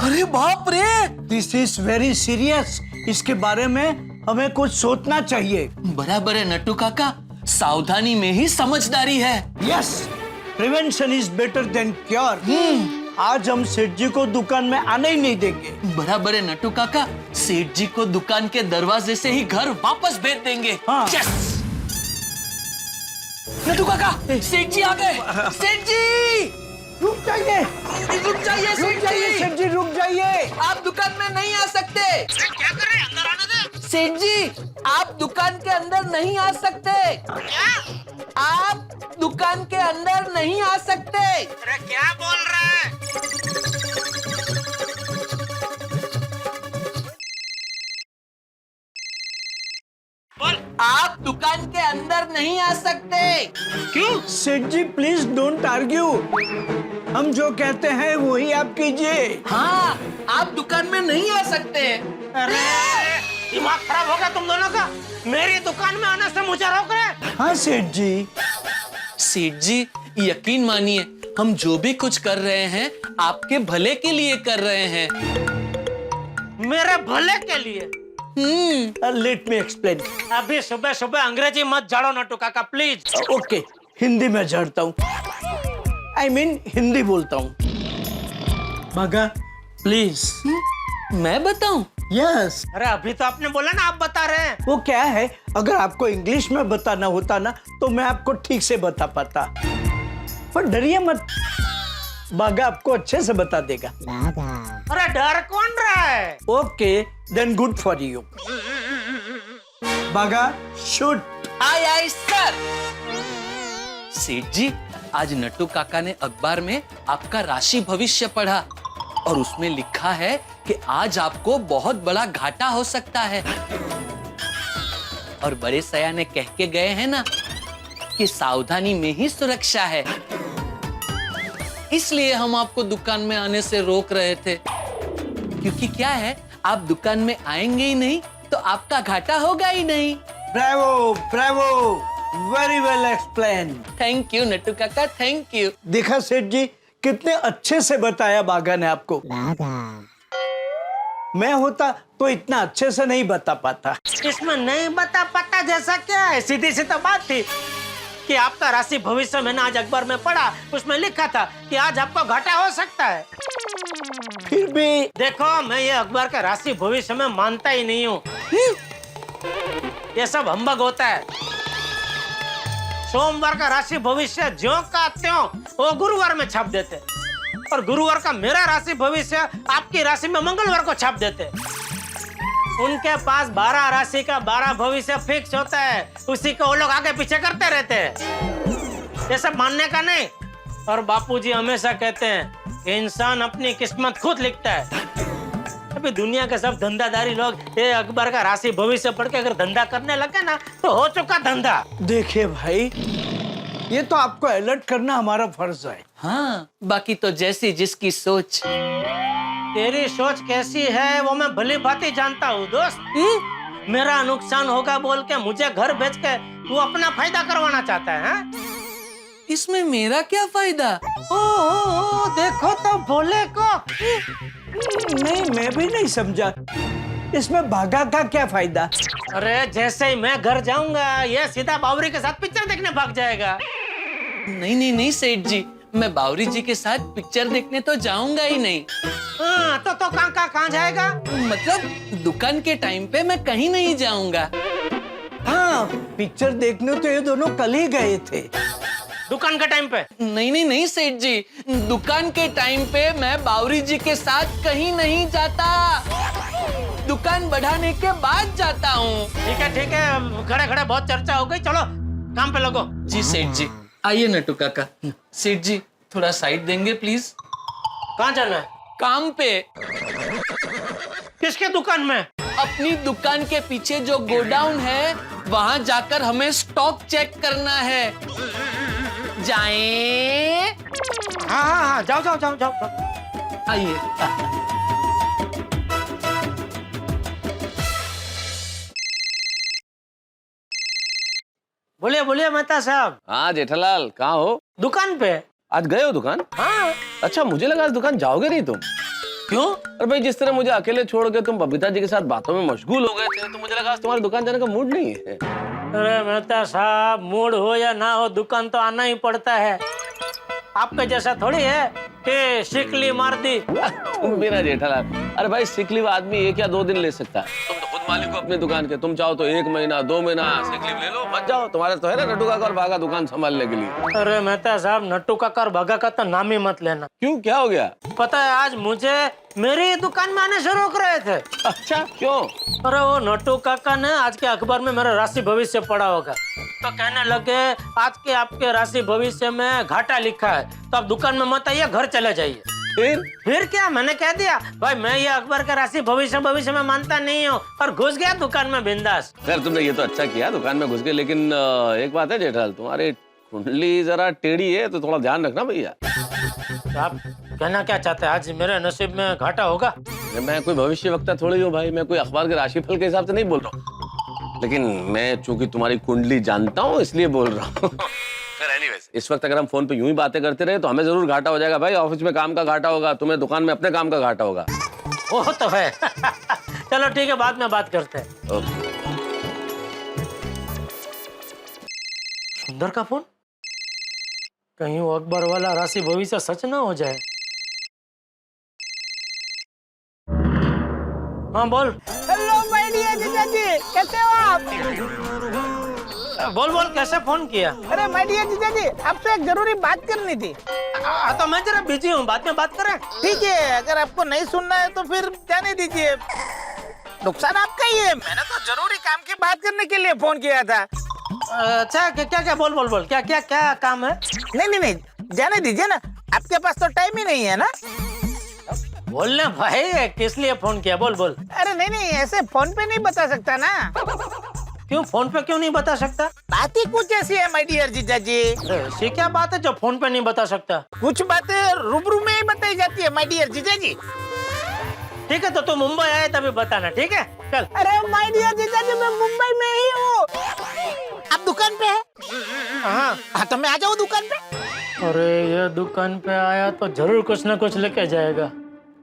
अरे बाप रे, दिस इज वेरी सीरियस। इसके बारे में हमें कुछ सोचना चाहिए। बराबर है नट्टू काका, सावधानी में ही समझदारी है। Yes, prevention is better than cure. आज हम सेठ जी को दुकान में आने ही नहीं देंगे। बराबर है नट्टू काका, सेठ जी को दुकान के दरवाजे से ही घर वापस भेज देंगे। हाँ। Yes! नटू काका, सेठ जी आ गए। सेठ जी रुक जाइए, रुक जाइए, सेठ जी। सेठ जी रुक जाइए। आप दुकान में नहीं आ सकते। क्या कर रहे हैं? अंदर आने दे। सेठ जी आप दुकान के अंदर नहीं आ सकते। क्या? आप दुकान के अंदर नहीं आ सकते। अरे क्या बोल रहा है? बोल। आप दुकान के अंदर नहीं आ सकते। क्यों? सेठ जी प्लीज डोंट आर्ग्यू, हम जो कहते हैं वही आप कीजिए। हाँ, आप दुकान में नहीं आ सकते। अरे दिमाग खराब हो गया तुम दोनों का। मेरी दुकान में आने से मुझे रोक रहे। हाँ सेठ जी। सेठ जी यकीन मानिए, हम जो भी कुछ कर रहे हैं आपके भले के लिए कर रहे हैं। मेरे भले के लिए? Let me explain. अभी सुबह सुबह अंग्रेजी मत झाड़ो नटू काका प्लीज। ओके, हिंदी में झाड़ता हूँ। I mean, हिंदी बोलता हूँ। भागा प्लीज। मैं बताऊं? यस। अरे अभी तो आपने बोला ना आप बता रहे हैं। वो क्या है, अगर आपको इंग्लिश में बताना होता ना तो मैं आपको ठीक से बता पाता, पर डरिए मत, बागा आपको अच्छे से बता देगा। अरे डर कौन रहा है? Okay then good for you. बागा शूट। Aye aye sir. सेठ जी आज नट्टू काका ने अखबार में आपका राशि भविष्य पढ़ा और उसमें लिखा है कि आज आपको बहुत बड़ा घाटा हो सकता है। और बड़े सयाने कह के गए हैं ना कि सावधानी में ही सुरक्षा है, इसलिए हम आपको दुकान में आने से रोक रहे थे। क्योंकि क्या है, आप दुकान में आएंगे ही नहीं तो आपका घाटा होगा ही नहीं। Bravo Bravo, very well explain. Thank you Nattu काका, थैंक यू। देखा सेठ जी, कितने अच्छे से बताया बागा ने आपको। मैं होता तो इतना अच्छे से नहीं बता पाता। इसमें नहीं बता पाता जैसा क्या है? सीधी सी तो बात थी कि आपका राशि भविष्य मैंने आज अखबार में पढ़ा, उसमें लिखा था कि आज आपको घाटा हो सकता है। फिर भी देखो मैं ये अखबार का राशि भविष्य में मानता ही नहीं हूँ। ये सब हम्बग होता है। सोमवार का राशि भविष्य ज्यों का त्यों वो गुरुवार में छाप देते, और गुरुवार का मेरा राशि भविष्य आपकी राशि में मंगलवार को छाप देते। उनके पास 12 राशि का 12 भविष्य फिक्स होता है, उसी को वो लोग आगे पीछे करते रहते हैं। ये सब मानने का नहीं। और बापूजी हमेशा कहते हैं कि इंसान अपनी किस्मत खुद लिखता है। अभी दुनिया के सब धंधादारी लोग ये अखबार का राशि भविष्य पढ़ के अगर धंधा करने लगे ना तो हो चुका धंधा। देखिए भाई, ये तो आपको अलर्ट करना हमारा फर्ज है। हाँ, बाकी तो जैसी जिसकी सोच। तेरी सोच कैसी है वो मैं भली भांति जानता हूँ दोस्त। मेरा नुकसान होगा बोल के मुझे घर भेज के तू अपना फायदा करवाना चाहता है? इसमें मेरा क्या फायदा? ओ, देखो तो बोले को। नहीं, मैं भी नहीं समझा, इसमें भागा का क्या फायदा? अरे जैसे ही मैं घर जाऊंगा ये सीधा बावरी के साथ पिक्चर देखने भाग जाएगा। नहीं नहीं नहीं सेठ जी, मैं बावरी जी के साथ पिक्चर देखने तो जाऊंगा ही नहीं। हाँ, तो कहाँ जाएगा? मतलब दुकान के टाइम पे मैं कहीं नहीं जाऊंगा। हाँ, पिक्चर देखने तो ये दोनों कल ही गए थे। दुकान के टाइम पे? नहीं नहीं नहीं सेठ जी, दुकान के टाइम पे मैं बावरी जी के साथ कहीं नहीं जाता, दुकान बढ़ाने के बाद जाता हूँ। ठीक है, खड़े खड़े बहुत चर्चा हो गई, चलो काम पे लगो। जी सेठ जी। आइए नट्टू काका। सेठ जी थोड़ा साइड देंगे प्लीज। कहाँ जाना है? काम पे। किसके दुकान में? अपनी दुकान के पीछे जो गोडाउन है वहां जाकर हमें स्टॉक चेक करना है। जाएं? हाँ, जाओ। आइए। बोलिए मेहता साहब। हाँ जेठालाल, कहाँ हो? दुकान पे। आज गए हो दुकान? हाँ। अच्छा, मुझे लगा आज दुकान जाओगे नहीं तुम। क्यों? अरे भाई, जिस तरह मुझे अकेले छोड़ के तुम बबीता जी के साथ बातों में मशगूल हो गए थे तो मुझे लगा आज तुम्हारी दुकान जाने का मूड नहीं है। अरे मेहता साहब, मूड हो या ना हो दुकान तो आना ही पड़ता है। आपके जैसा थोड़ी है कि सिक ली मार दी। तुम भी ना जेठालाल, अरे भाई सिक लीव आदमी 1 या 2 दिन ले सकता है, तुम तो खुद मालिक हो अपनी दुकान के, तुम चाहो तो 1 महीना 2 महीना सिक लीव ले लो, मत जाओ। तुम्हारे तो है ना नट्टू काका और भागा दुकान संभालने के लिए। अरे मेहता साहब, नट्टू काका और भागा का तो नाम ही मत लेना। क्यों, क्या हो गया? पता है आज मुझे मेरी दुकान में आने से रोक रहे थे। अच्छा, क्यों? अरे वो नट्टू काका ने आज के अखबार में मेरा राशि भविष्य पढ़ा होगा, तो कहने लगे आज के आपके राशि भविष्य में घाटा लिखा है, तो आप दुकान में मत आइए, घर चले जाइए। फिर क्या, मैंने कह दिया भाई मैं ये अखबार का राशि भविष्य में मानता नहीं हूँ, और घुस गया दुकान में बिंदास। खैर तुमने ये तो अच्छा किया, दुकान में घुस गए। लेकिन एक बात है जेठालाल, तुम्हारी कुंडली जरा टेढ़ी है, तो थोड़ा ध्यान रखना भैया। तो आप कहना क्या चाहते हैं, आज मेरे नसीब में घाटा होगा? मैं कोई भविष्य वक्ता थोड़ी हूँ भाई, मैं कोई अखबार के राशिफल के हिसाब से नहीं बोल रहा हूँ, लेकिन मैं चूंकि तुम्हारी कुंडली जानता हूँ इसलिए बोल रहा हूँ। एनीवेज, इस वक्त अगर हम फोन पे यूं ही बातें करते रहे तो हमें जरूर घाटा हो जाएगा भाई। ऑफिस में काम का घाटा होगा, तुम्हें दुकान में अपने काम का घाटा होगा। वो तो है। चलो ठीक है, बाद में बात करते हैं। ओके। सुंदर का फोन, कहीं वो अकबर वाला राशि भविष्य सच ना हो जाए। हाँ बोल। हेलो माय डियर जीजाजी, कैसे हो आप? बोल बोल, कैसे फोन किया? अरे माय डियर जीजाजी, आपसे एक जरूरी बात करनी थी। तो मैं जरा बिजी हूँ, बाद में बात करें। ठीक है, अगर आपको नहीं सुनना है तो फिर जाने दीजिए, नुकसान आपका ही है। मैंने तो जरूरी काम की बात करने के लिए फोन किया था। अच्छा, क्या क्या, बोल बोल बोल, क्या क्या क्या काम है? नहीं, जाने दीजिए ना, आपके पास तो टाइम ही नहीं है ना। बोलना भाई, किस लिए फोन किया, बोल बोल। अरे नहीं, ऐसे फोन पे नहीं बता सकता ना। क्यों, फोन पे क्यों नहीं बता सकता? बात ही कुछ ऐसी है माय डियर जीजाजी। ऐसी क्या बात है जो फोन पे नहीं बता सकता? कुछ बातें रूबरू में ही बताई जाती है माय डियर जीजाजी। ठीक है, तो तू मुंबई आए तभी बताना, ठीक है? चल। अरे माय डियर जीजाजी, मैं मुंबई में ही हूँ। आप दुकान पे है? हाँ, तो मैं आ जाऊँ दुकान पे? अरे ये दुकान पे आया तो जरूर कुछ ना कुछ लेके जाएगा।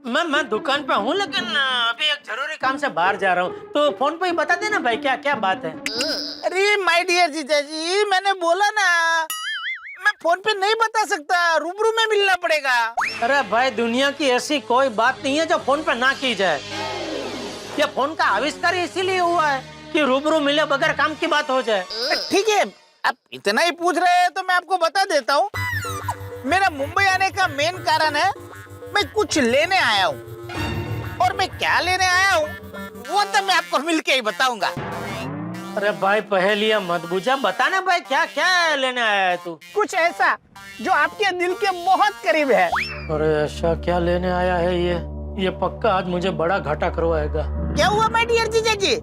मैं दुकान पे हूँ, लेकिन अभी एक जरूरी काम से बाहर जा रहा हूँ, तो फोन पे ही बता देना भाई, क्या क्या बात है। अरे माय डियर जीजाजी, मैंने बोला ना, मैं फोन पे नहीं बता सकता, रूबरू में मिलना पड़ेगा। अरे भाई, दुनिया की ऐसी कोई बात नहीं है जो फोन पे ना की जाए। ये फोन का आविष्कार इसीलिए हुआ है कि रूबरू मिले बगैर काम की बात हो जाए। ठीक है, आप इतना ही पूछ रहे हैं तो मैं आपको बता देता हूँ। मेरा मुंबई आने का मेन कारण है, मैं कुछ लेने आया हूँ, और मैं क्या लेने आया हूँ वो तो मैं आपको मिलके ही बताऊंगा। अरे भाई, पहेलियां मत बुझा, बताना भाई, क्या क्या लेने आया है तू? कुछ ऐसा जो आपके दिल के बहुत करीब है। अरे ऐसा क्या लेने आया है ये पक्का आज मुझे बड़ा घाटा करवाएगा। क्या हुआ माय डियर जीजाजी?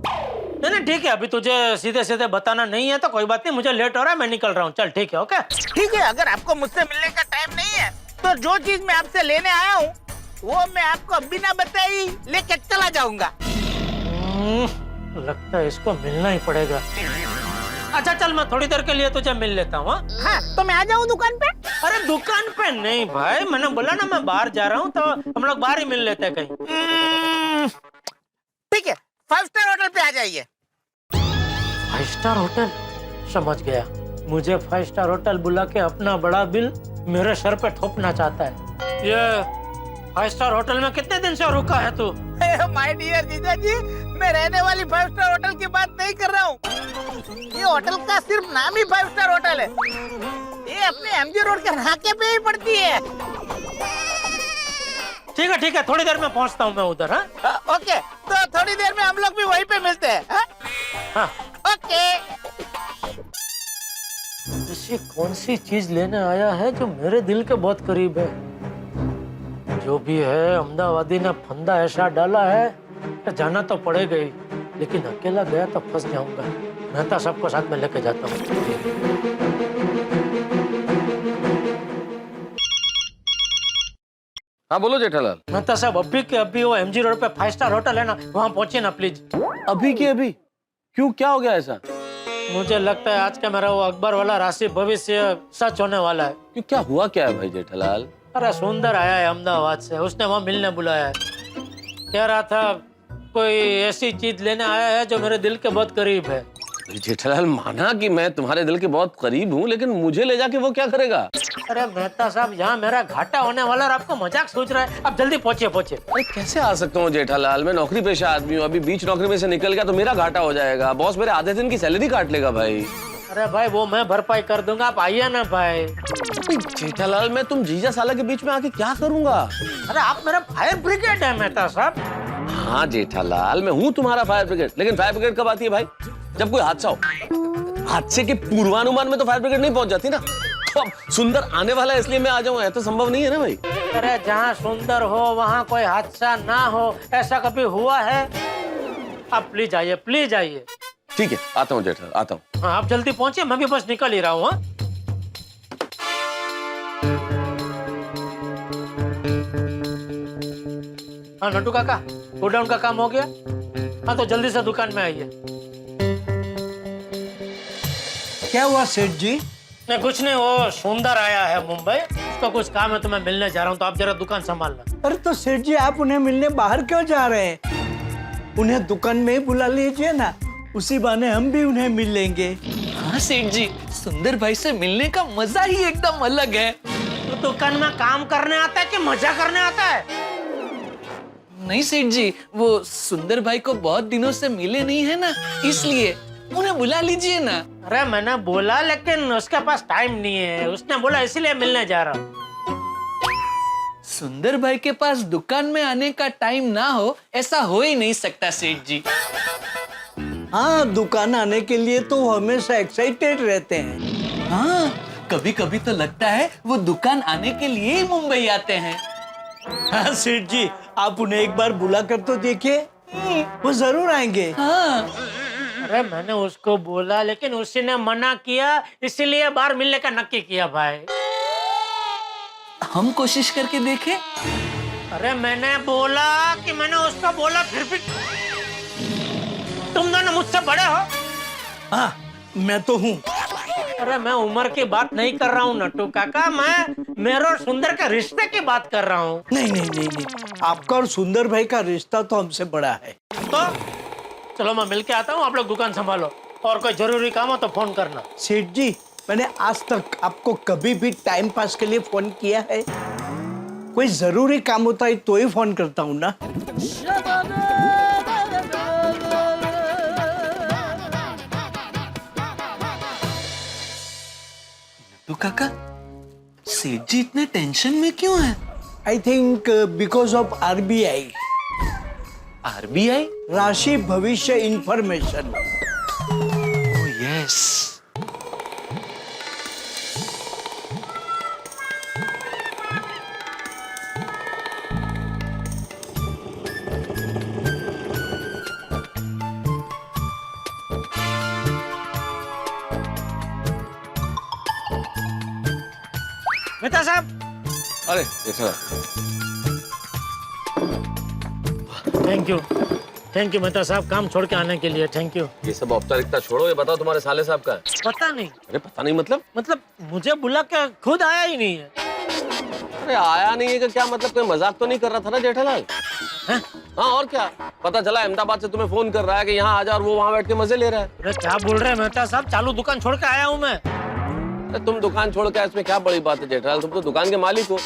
नहीं ठीक है, अभी तुझे सीधे सीधे बताना नहीं है तो कोई बात नहीं, मुझे लेट हो रहा है, मैं निकल रहा हूँ। चल ठीक है, ओके? ठीक है, अगर आपको मुझसे मिलने का टाइम नहीं है तो जो चीज मैं आपसे लेने आया हूँ वो मैं आपको बिना बताए लेके चला जाऊंगा। लगता है इसको मिलना ही पड़ेगा। अच्छा चल, मैं थोड़ी देर के लिए तुझे मिल लेता हूँ। हाँ, तो मैं आ जाऊँ दुकान पे? अरे दुकान पे नहीं भाई, मैंने बोला ना मैं बाहर जा रहा हूँ, तो हम लोग बाहर ही मिल लेते हैं कहीं। ठीक है, 5 स्टार होटल पे आ जाइए। 5 स्टार होटल? समझ गया, मुझे 5 स्टार होटल बुला के अपना बड़ा बिल मेरे सर पे थोपना चाहता है। ये 5 स्टार होटल में कितने दिन से रुका है तू? माय डियर जीजाजी, मैं रहने वाली 5 स्टार होटल की बात नहीं कर रहा हूँ। ये होटल का सिर्फ नाम ही 5 स्टार होटल है। ये अपने एमजी रोड के नाके पे ही पड़ती है। ठीक है, थोड़ी देर में पहुँचता हूँ मैं उधर। हाँ ओके, तो थोड़ी देर में हम लोग भी वहीं पे मिलते हैं। हाँ ओके। ऐसी कौन सी चीज लेने आया है जो मेरे दिल के बहुत करीब है? जो भी है, अहमदाबादी ने फंदा ऐसा डाला है कि जाना तो पड़ेगा ही, लेकिन अकेला गया तो फंस जाऊंगा। मेहता सबको साथ में लेके जाता हूँ। हाँ बोलो जेठालाल। मेहता साहब, अभी के अभी वो एमजी रोड पे 5 स्टार होटल है ना, वहाँ पहुंचे ना प्लीज। अभी के अभी? क्यों, क्या हो गया ऐसा? मुझे लगता है आज का मेरा वो अकबर वाला राशि भविष्य सच होने वाला है। क्यों, क्या हुआ क्या है भाई जेठालाल? अरे सुंदर आया है अहमदाबाद से, उसने वहाँ मिलने बुलाया है। कह रहा था कोई ऐसी चीज लेने आया है जो मेरे दिल के बहुत करीब है। जेठालाल माना कि मैं तुम्हारे दिल के बहुत करीब हूँ, लेकिन मुझे ले जाके वो क्या करेगा? अरे मेहता साहब, यहाँ मेरा घाटा होने वाला और आपको मजाक सोच रहा है। आप जल्दी पहुँचे। अरे कैसे आ सकता हूँ जेठालाल, मैं नौकरी पेशा आदमी हूँ, अभी बीच नौकरी में से निकल गया तो मेरा घाटा हो जाएगा। बॉस मेरे आधे दिन की सैलरी काट लेगा भाई। अरे भाई वो मैं भरपाई कर दूंगा, आप आइए ना भाई। जेठालाल मैं तुम जीजा साला के बीच में आके क्या करूंगा? अरे आप मेरा फायर ब्रिगेड है मेहता साहब। हाँ जेठालाल मैं हूँ तुम्हारा फायर ब्रिगेड, लेकिन फायर ब्रिगेड कब आती है भाई? जब कोई हादसा हो। हादसे के पूर्वानुमान में तो फायर ब्रिगेड नहीं पहुंच जाती ना। तो अब सुंदर आने वाला है इसलिए मैं आ जाऊँ, तो संभव नहीं है ना भाई। अरे जहाँ सुंदर हो वहाँ कोई हादसा ना हो, ऐसा कभी हुआ है? आप प्लीज आइए। ठीक है आता हूँ जेठालाल, आता हूँ। हाँ आप जल्दी पहुंचे, मैं भी बस निकल ही रहा हूँ। हाँ नट्टू काका, गोडाउन का काम हो गया? हाँ तो जल्दी से दुकान में आइए। क्या हुआ सेठ जी? नहीं कुछ नहीं, वो सुंदर आया है मुंबई, उसका कुछ काम है तो मैं मिलने जा रहा हूँ, तो आप जरा दुकान संभालना। अरे तो सेठ जी आप उन्हें मिलने बाहर क्यों जा रहे हैं? उन्हें दुकान में ही बुला लीजिए ना, उसी बहाने हम भी उन्हें मिल लेंगे। हाँ सेठ जी, सुंदर भाई से मिलने का मजा ही एकदम अलग है। तो दुकान में काम करने आता है कि मजा करने आता है? नहीं सेठ जी, वो सुंदर भाई को बहुत दिनों से मिले नहीं है ना, इसलिए उन्हें बुला लीजिए ना। अरे मैंने बोला लेकिन उसके पास टाइम नहीं है, उसने बोला इसीलिए मिलने जा रहा हूँ। सुंदर भाई के पास दुकान में आने का टाइम ना हो ऐसा हो ही नहीं सकता सेठ जी। हाँ दुकान आने के लिए तो वो हमेशा एक्साइटेड रहते हैं। हाँ कभी कभी तो लगता है वो दुकान आने के लिए ही मुंबई आते हैं। हाँ सेठ जी आप उन्हें एक बार बुला कर तो देखिए, वो जरूर आएंगे। हाँ अरे मैंने उसको बोला लेकिन उसी ने मना किया, इसीलिए बाहर मिलने का नक्की किया भाई। हम कोशिश करके देखें। अरे मैंने बोला कि मैंने उसको बोला, फिर भी तुम दोनों मुझसे बड़े हो। हाँ मैं तो हूँ। अरे मैं उम्र की बात नहीं कर रहा हूँ नट्टू काका, मैं मेरे और सुंदर के रिश्ते की बात कर रहा हूँ। नहीं, आपका और सुंदर भाई का रिश्ता तो हमसे बड़ा है। तो चलो मैं मिल के आता हूँ, आप लोग दुकान संभालो, और कोई जरूरी काम हो तो फोन करना। सेठ जी मैंने आज तक आपको कभी भी टाइम पास के लिए फोन किया है? कोई जरूरी काम होता है तो ही फोन करता हूँ ना। तो काका सेठ जी इतने टेंशन में क्यों है? I think because of RBI, RBI? राशि भविष्य इंफॉर्मेशन। Oh yes. मेहता साहब। अरे जेठालाल थैंक यू मेहता साहब, काम छोड़ के आने के लिए थैंक यू। ये सब औपचारिकता छोड़ो, ये बताओ तुम्हारे साले साहब का है? पता नहीं। अरे पता नहीं मतलब मुझे बुला के खुद आया ही नहीं है। अरे आया नहीं है का क्या मतलब? कोई मजाक तो नहीं कर रहा था ना जेठालाल? हैं? हाँ और क्या, पता चला अहमदाबाद से तुम्हें फोन कर रहा है कि यहाँ आ जा, और वो वहाँ बैठ के मजे ले रहा है। अरे क्या बोल रहे हैं मेहता साहब, चालू दुकान छोड़ के आया हूँ मैं। अरे तुम दुकान छोड़ के, इसमें क्या बड़ी बात है जेठालाल, तुम तो दुकान के मालिक हो,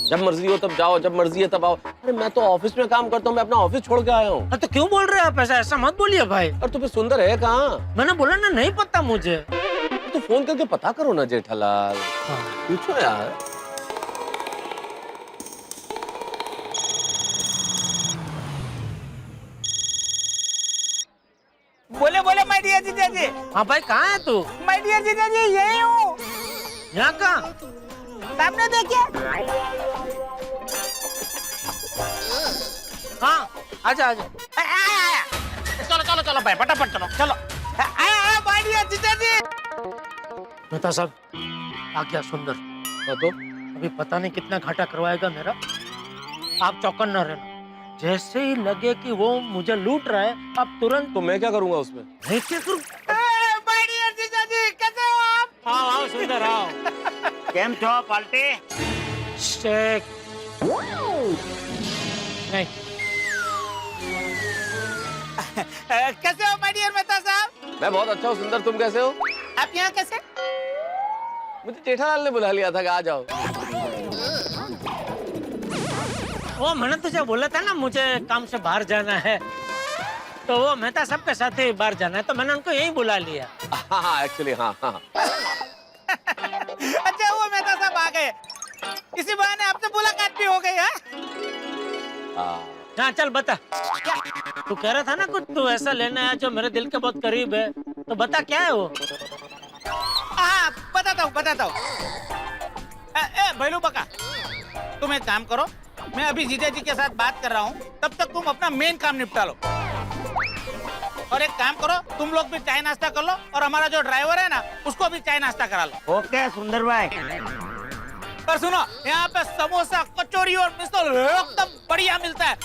जब मर्जी हो तब जाओ, जब मर्जी है तब आओ। अरे मैं तो ऑफिस में काम करता हूँ, मैं अपना ऑफिस छोड़ के आया हूँ। तो क्यों बोल रहे हैं आप ऐसा मत बोलिए भाई। और तुम्हें सुंदर है कहाँ? मैंने बोला ना नहीं पता मुझे। तो फोन करके पता करो ना जेठालाल, पूछो यार। बोले माय डियर जीजा जी। हाँ भाई कहाँ है तू? माय डियर जीजा जी यही हूँ। यहाँ कहाँ? सामने देखिए। हाँ आजा आया। चलो भाई फटाफट चलो। आया माय डियर जीजा जी। मेहता साहब आ गया सुंदर। तो अभी पता नहीं कितना घाटा करवाएगा मेरा, आप चौकन न रहना। जैसे ही लगे कि वो मुझे लूट रहा है, आप तुरंत। मैं क्या करूंगा उसमें? माय डियर जीजा जी कैसे हो आप? आओ सुंदर आओ। केम छो पाल्टी? शेक नहीं। कैसे हो माय डियर मेहता साहब? मैं बहुत अच्छा हूँ सुंदर, तुम कैसे हो? आप यहाँ कैसे? मुझे जेठालाल ने बुला लिया था कि आ जाओ। वो मैंने तुझे बोला था ना मुझे काम से बाहर जाना है, तो वो मेहता साहब के साथ ही बाहर जाना है, तो मैंने उनको यहीं बुला लिया। हाँ एक्चुअली हाँ। अच्छा वो मेहता साहब आ गए, इसी बहाने आपसे मुलाकात भी हो गई है। हाँ चल बता, क्या तू कह रहा था ना कुछ तू ऐसा लेना है जो मेरे दिल के बहुत करीब है, तो बता क्या है वो? हाँ बताता हूँ। भैलू बका, तुम एक काम करो, मैं अभी जीजा जी के साथ बात कर रहा हूँ, तब तक तुम अपना मेन काम निपटा लो। और एक काम करो, तुम लोग भी चाय नाश्ता कर लो, और हमारा जो ड्राइवर है ना उसको भी चाय नाश्ता करा लो। ओके सुंदर भाई। पर सुनो, यहाँ पे समोसा, कचौरी और मिसल एकदम बढ़िया मिलता है।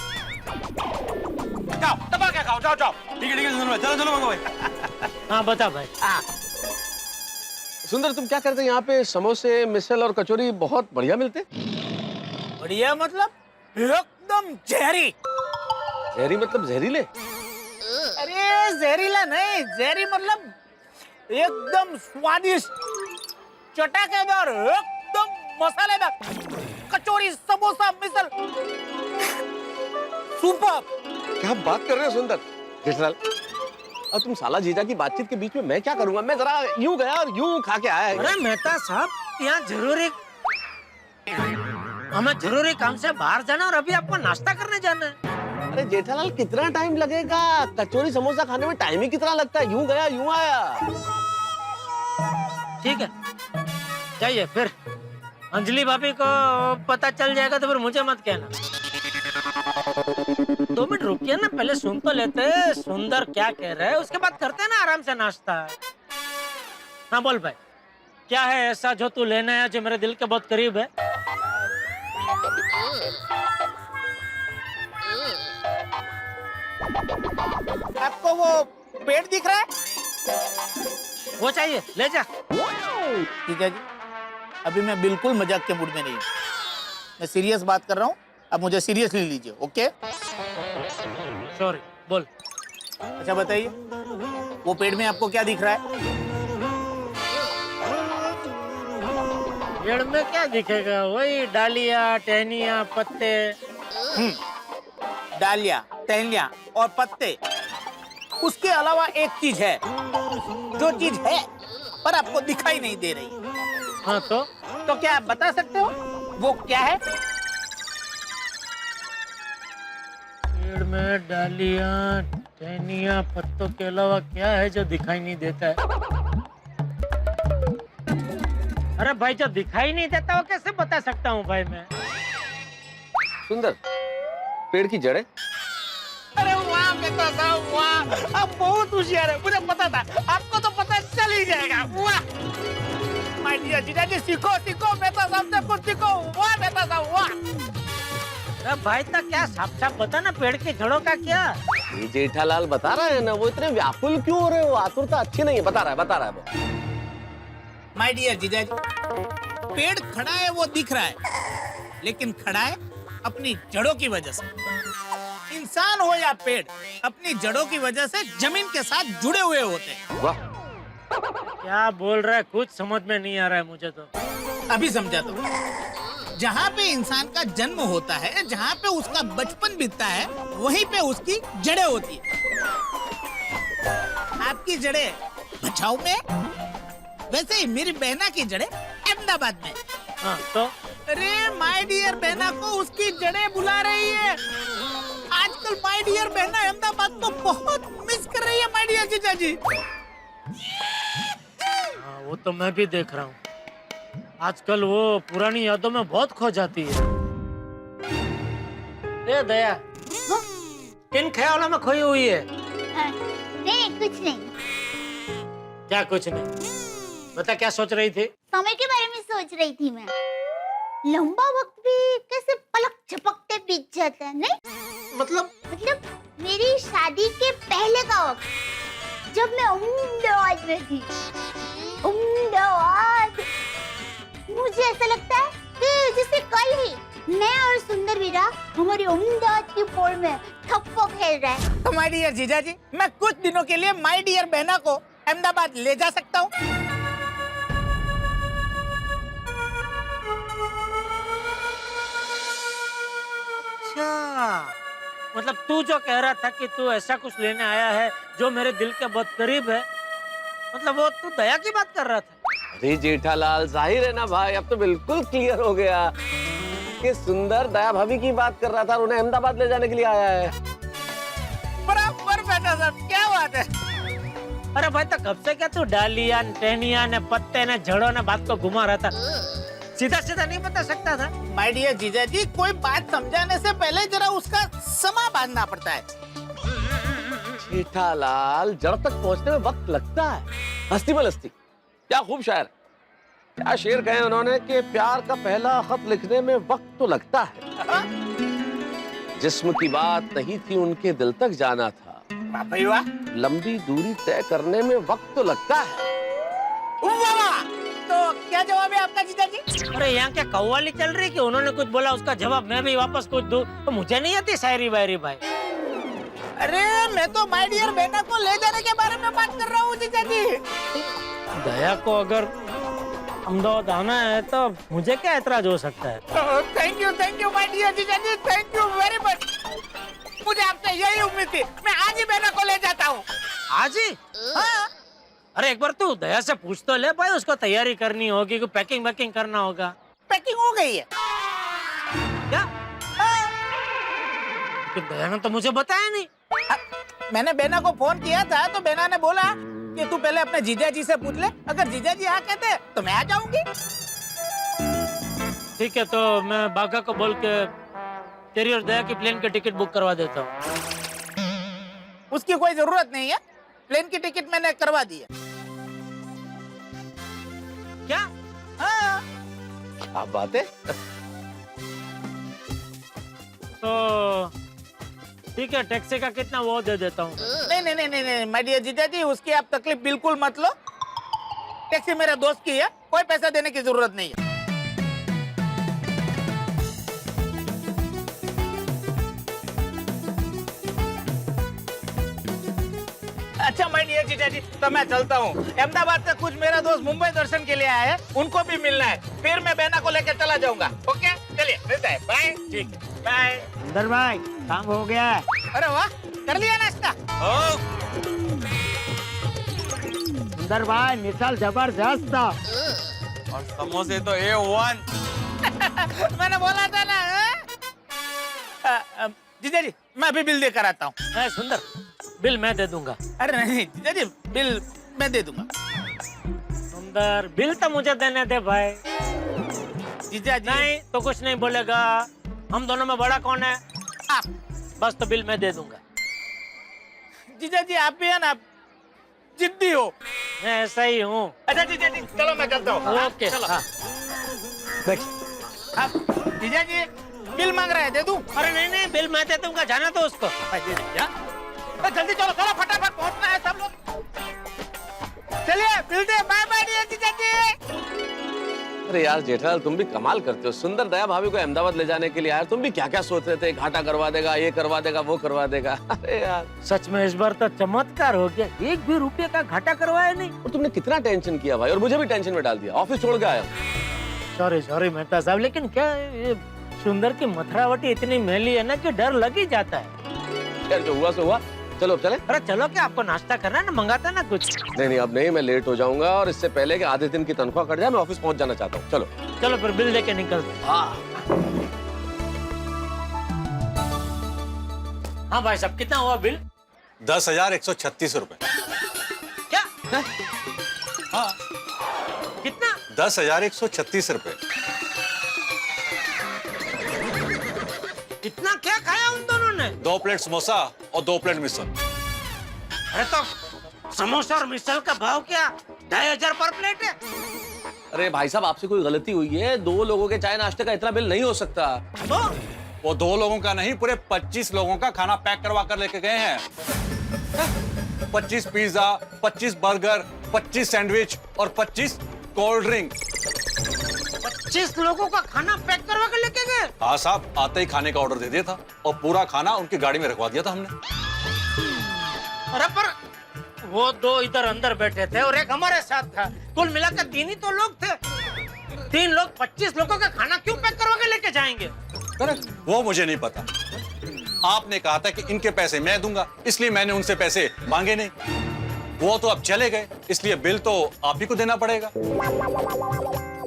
जाओ दबा के खाओ, जाओ। ठीक है सुंदर भाई, चलो मंगो भाई। हाँ बता भाई। सुंदर तुम क्या करते हैं यहाँ पे? समोसे, मिसल और कचौरी बहुत बढ़िया मिलते। बढ़िया मतलब एकदम जहरी। जहरी मतलब जहरीले? अरे जहरीला नहीं, जहरी मतलब एकदम स्वादिष्ट, चटाकेदार, एकदम मसालेदार कचौरी, समोसा, मिसल, सुपर। क्या बात कर रहे हो सुंदर? जेठालाल, और तुम साला जीजा की बातचीत के बीच में मैं क्या करूंगा? मैं जरा यूं गया और यूं खा के आया। अरे मेहता साहब यहाँ हमें जरूरी काम से बाहर जाना और अभी आपको नाश्ता करने जाना है। अरे जेठालाल कितना टाइम लगेगा? कचौरी समोसा खाने में टाइम ही कितना लगता है? यूं गया यूं आया। ठीक है जाइए, फिर अंजलि भाभी को पता चल जाएगा तो फिर मुझे मत कहना। 2 मिनट रुकिए ना, पहले सुन तो लेते हैं सुंदर क्या कह रहे हैं, उसके बाद करते हैं ना आराम से नाश्ता। हाँ बोल भाई, क्या है ऐसा जो तू लेना है जो मेरे दिल के बहुत करीब है? आपको वो पेड़ दिख रहा है? वो चाहिए, ले जा। ठीक है जी, अभी मैं बिल्कुल मजाक के मूड में नहीं हूँ, मैं सीरियस बात कर रहा हूँ, अब मुझे सीरियसली लीजिए। ओके सॉरी, बोल। अच्छा बताइए, वो पेड़ में आपको क्या दिख रहा है? पेड़ में क्या दिखेगा? वही डालियाँ, टहनियाँ, पत्ते। डालियाँ, टहनियाँ और पत्ते। उसके अलावा एक चीज है, जो चीज है पर आपको दिखाई नहीं दे रही। हाँ तो क्या आप बता सकते हो वो क्या है? पेड़ में डालियाँ, टहनियाँ, पत्तों के अलावा क्या है जो दिखाई नहीं देता है? अरे भाई जो दिखाई नहीं देता वो कैसे बता सकता हूँ भाई मैं? सुंदर, पेड़ की जड़ें। अरे वाह बेटा साहब वाह, आप बहुत होशियार है, मुझे पता था, आपको तो पता चल ही जाएगा। वाह माय डियर जीजा जी, सीखो बेटा साहब से कुछ सीखो। वाह बेटा साहब वाह। अरे भाई तो क्या साफ साफ बता ना, पेड़ की जड़ों का क्या? ये जेठालाल बता रहा है ना, वो इतने व्याकुल क्यों हो रहे हो? आतुरता अच्छी नहीं है। बता रहा है वो। माय डियर जीजा जी, पेड़ खड़ा है वो दिख रहा है, लेकिन खड़ा है अपनी जड़ों की वजह से। इंसान हो या पेड़, अपनी जड़ों की वजह से जमीन के साथ जुड़े हुए होते हैं। वाह, क्या बोल रहा है? कुछ समझ में नहीं आ रहा है मुझे तो। अभी समझा तो, जहाँ पे इंसान का जन्म होता है, जहाँ पे उसका बचपन बीतता है, वहीं पे उसकी जड़ें होती है। आपकी जड़ें बचाओ में, वैसे ही मेरी बहना की जड़ें अहमदाबाद में। हाँ तो अरे माय डियर बहना को उसकी जड़ें बुला रही है। आजकल माय डियर बहना अहमदाबाद को बहुत मिस कर रही है माय डियर जीजा जी। हाँ वो तो मैं भी देख रहा हूँ, आजकल वो पुरानी यादों में बहुत खो जाती है। ए दया, किन ख्यालों में खोई हुई है? नहीं कुछ नहीं। क्या कुछ नहीं? बता क्या सोच रही थी? समय के बारे में सोच रही थी मैं। लंबा वक्त भी कैसे पलक झपकते बीत जाता है, नहीं? मतलब मेरी शादी के पहले का वक्त, जब मैं अहमदाबाद में थी। अहमदाबाद, मुझे ऐसा लगता है कि जैसे कल ही मैं और सुंदर वीरा हमारी अहमदाबाद की पोल में थप्पो खेल रहे हैं। तो माय डियर जीजा जी, मैं कुछ दिनों के लिए माय डियर बहना को अहमदाबाद ले जा सकता हूँ? अच्छा, मतलब तू जो कह रहा था कि तू ऐसा कुछ लेने आया है जो मेरे दिल के बहुत करीब है, मतलब वो तू दया की बात कर रहा था? अरे जेठालाल, जाहिर है ना भाई, अब तो बिल्कुल क्लियर हो गया कि सुंदर दया भाभी की बात कर रहा था और उन्हें अहमदाबाद ले जाने के लिए आया है। बराबर बेटा साहब, क्या बात है? अरे भाई, तो कब से क्या तू डालिया टहनिया ने पत्ते ने जड़ों ने बात को घुमा रहा था? सीधा सीधा नहीं बता सकता था? माय डियर जीजा जी, कोई बात समझाने से पहले जरा उसका समा बांधना पड़ता है। जेठालाल, जड़ तक पहुंचने में वक्त लगता है। हस्ती बलस्ती, क्या खूब शायर, क्या शेर कहे उन्होंने कि प्यार का पहला खत लिखने में वक्त तो लगता है, जिस्म की बात नहीं थी उनके दिल तक जाना था, वाह भाई वाह। लंबी दूरी तय करने में वक्त तो लगता है। वाह, तो क्या जवाब है आपका जीजा जी? अरे यहाँ क्या कव्वाली चल रही कि उन्होंने कुछ बोला उसका जवाब मैं भी वापस कुछ दूं? तो मुझे नहीं आती शायरी वायरी भाई। अरे मैं तो माय डियर बहना को ले जाने के बारे में बात कर रहा हूँ जीजा जी। दया को अगर अहमदाबाद आना है तो मुझे क्या एतराज हो सकता है? थैंक यू माय डियर जीजा जी, थैंक यू वेरी मच। मुझे आपसे यही उम्मीद थी, मैं आज ही बहना को ले जाता हूँ। आज ही? हाँ। अरे एक बार तू दया से पूछ तो ले भाई, उसको तैयारी करनी होगी, कोई पैकिंग वैकिंग करना होगा। पैकिंग हो गई है क्या? कि दया ने तो मुझे बताया नहीं। मैंने बेना को फोन किया था तो बेना ने बोला कि तू पहले अपने जीजा जी से पूछ ले, अगर जीजा जी हाँ कहते तो मैं आ जाऊंगी। ठीक है, तो मैं बाघा को बोल के तेरी और दया की प्लेन की टिकट बुक करवा देता हूँ। उसकी कोई जरूरत नहीं है, प्लेन की टिकट मैंने करवा दी है। क्या? हाँ। क्या बात है? तो ठीक है, टैक्सी का कितना वो दे देता हूँ। नहीं माय डियर जीजा जी, उसकी आप तकलीफ बिल्कुल मत लो। टैक्सी मेरे दोस्त की है, कोई पैसा देने की जरूरत नहीं है। अच्छा माय डियर जीजा जी, तो मैं चलता हूँ। अहमदाबाद से कुछ मेरा दोस्त मुंबई दर्शन के लिए आए हैं, उनको भी मिलना है, फिर मैं बहना को लेकर चला जाऊंगा। ओके, चलिए मिलते हैं, बाय। ठीक है, बाय। अंदर भाई, काम हो गया है। अरे वाह, कर लिया नाश्ता? अंदर भाई, मिसाल जबरदस्त था। और समोसे तो A1। मैंने बोला था ना। जीजा जी, मैं अभी बिल देकर आता हूँ। सुंदर, बिल मैं दे दूंगा। अरे नहीं जीजा जी, बिल मैं दे दूंगा। सुंदर, बिल तो मुझे देने दे भाई। जीजा जी नहीं तो कुछ नहीं बोलेगा। हम दोनों में बड़ा कौन है? आप। बस तो बिल मैं दे दूंगा। जीजा जी, आप भी है ना, जिद्दी हो। मैं ऐसा ही हूँ। अच्छा जीजा जी, चलो मैं चलता हूँ। ओके, चलो। हाँ। जीजा जी, बिल मांग रहे हैं, दे दूं? अरे नहीं, बिल मैं दे दूंगा, जाना तो उसको। जल्दी चलो, फटाफट पहुंचना है सब लोग। चलिए मिलते हैं, बाय बाय जीजा जी। अरे यार जेठालाल, तुम भी कमाल करते हो। सुंदर दया भाभी को अहमदाबाद ले जाने के लिए आया, तुम भी क्या क्या सोच रहे थे? घाटा करवा देगा, ये करवा देगा, वो करवा देगा। अरे यार, सच में इस बार तो चमत्कार हो गया, एक भी रुपये का घाटा करवाया नहीं। और तुमने कितना टेंशन किया भाई, और मुझे भी टेंशन में डाल दिया। ऑफिस छोड़ के आया। सॉरी मेहता साहब, लेकिन क्या ये सुंदर की मथुरावटी इतनी मैली है ना कि डर लग ही जाता है। यार जो हुआ सो हुआ, चलो अब चले। अरे चलो, क्या आपको नाश्ता करना है ना? मंगाता ना कुछ। नहीं अब नहीं, मैं लेट हो जाऊंगा, और इससे पहले कि आधे दिन की तनख्वाह कट जाए, मैं ऑफिस पहुंच जाना चाहता हूँ। चलो चलो फिर बिल देके निकलते। हाँ भाई साहब, कितना हुआ बिल? 10,136 रुपए। क्या? हाँ, कितना? 10,136 रुपए। इतना क्या खाया उन दोनों ने? 2 प्लेट समोसा और 2 प्लेट मिसल। अरे तो समोसा और मिसल का भाव क्या 2,500 पर प्लेट है? अरे भाई साहब, आपसे कोई गलती हुई है। 2 लोगों के चाय नाश्ते का इतना बिल नहीं हो सकता। तो वो 2 लोगों का नहीं, पूरे 25 लोगों का खाना पैक करवा कर लेके गए हैं। 25 पिज्जा, 25 बर्गर, 25 सैंडविच और 25 कोल्ड ड्रिंक। 25 लोगों का खाना पैक करवा के लेके गए? हाँ साहब, आते ही खाने का ऑर्डर दे दिया था और पूरा खाना उनकी गाड़ी में रखवा दिया था हमने। अरे पर वो 2 इधर अंदर बैठे थे और एक हमारे साथ था, कुल मिलाकर 3 ही तो लोग थे। 3 लोग 25 लोगों का खाना क्यों पैक करवा के लेके जाएंगे? करेक्ट, वो मुझे नहीं पता। आपने कहा था कि इनके पैसे मैं दूंगा, इसलिए मैंने उनसे पैसे मांगे नहीं। वो तो अब चले गए, इसलिए बिल तो आप ही को देना पड़ेगा।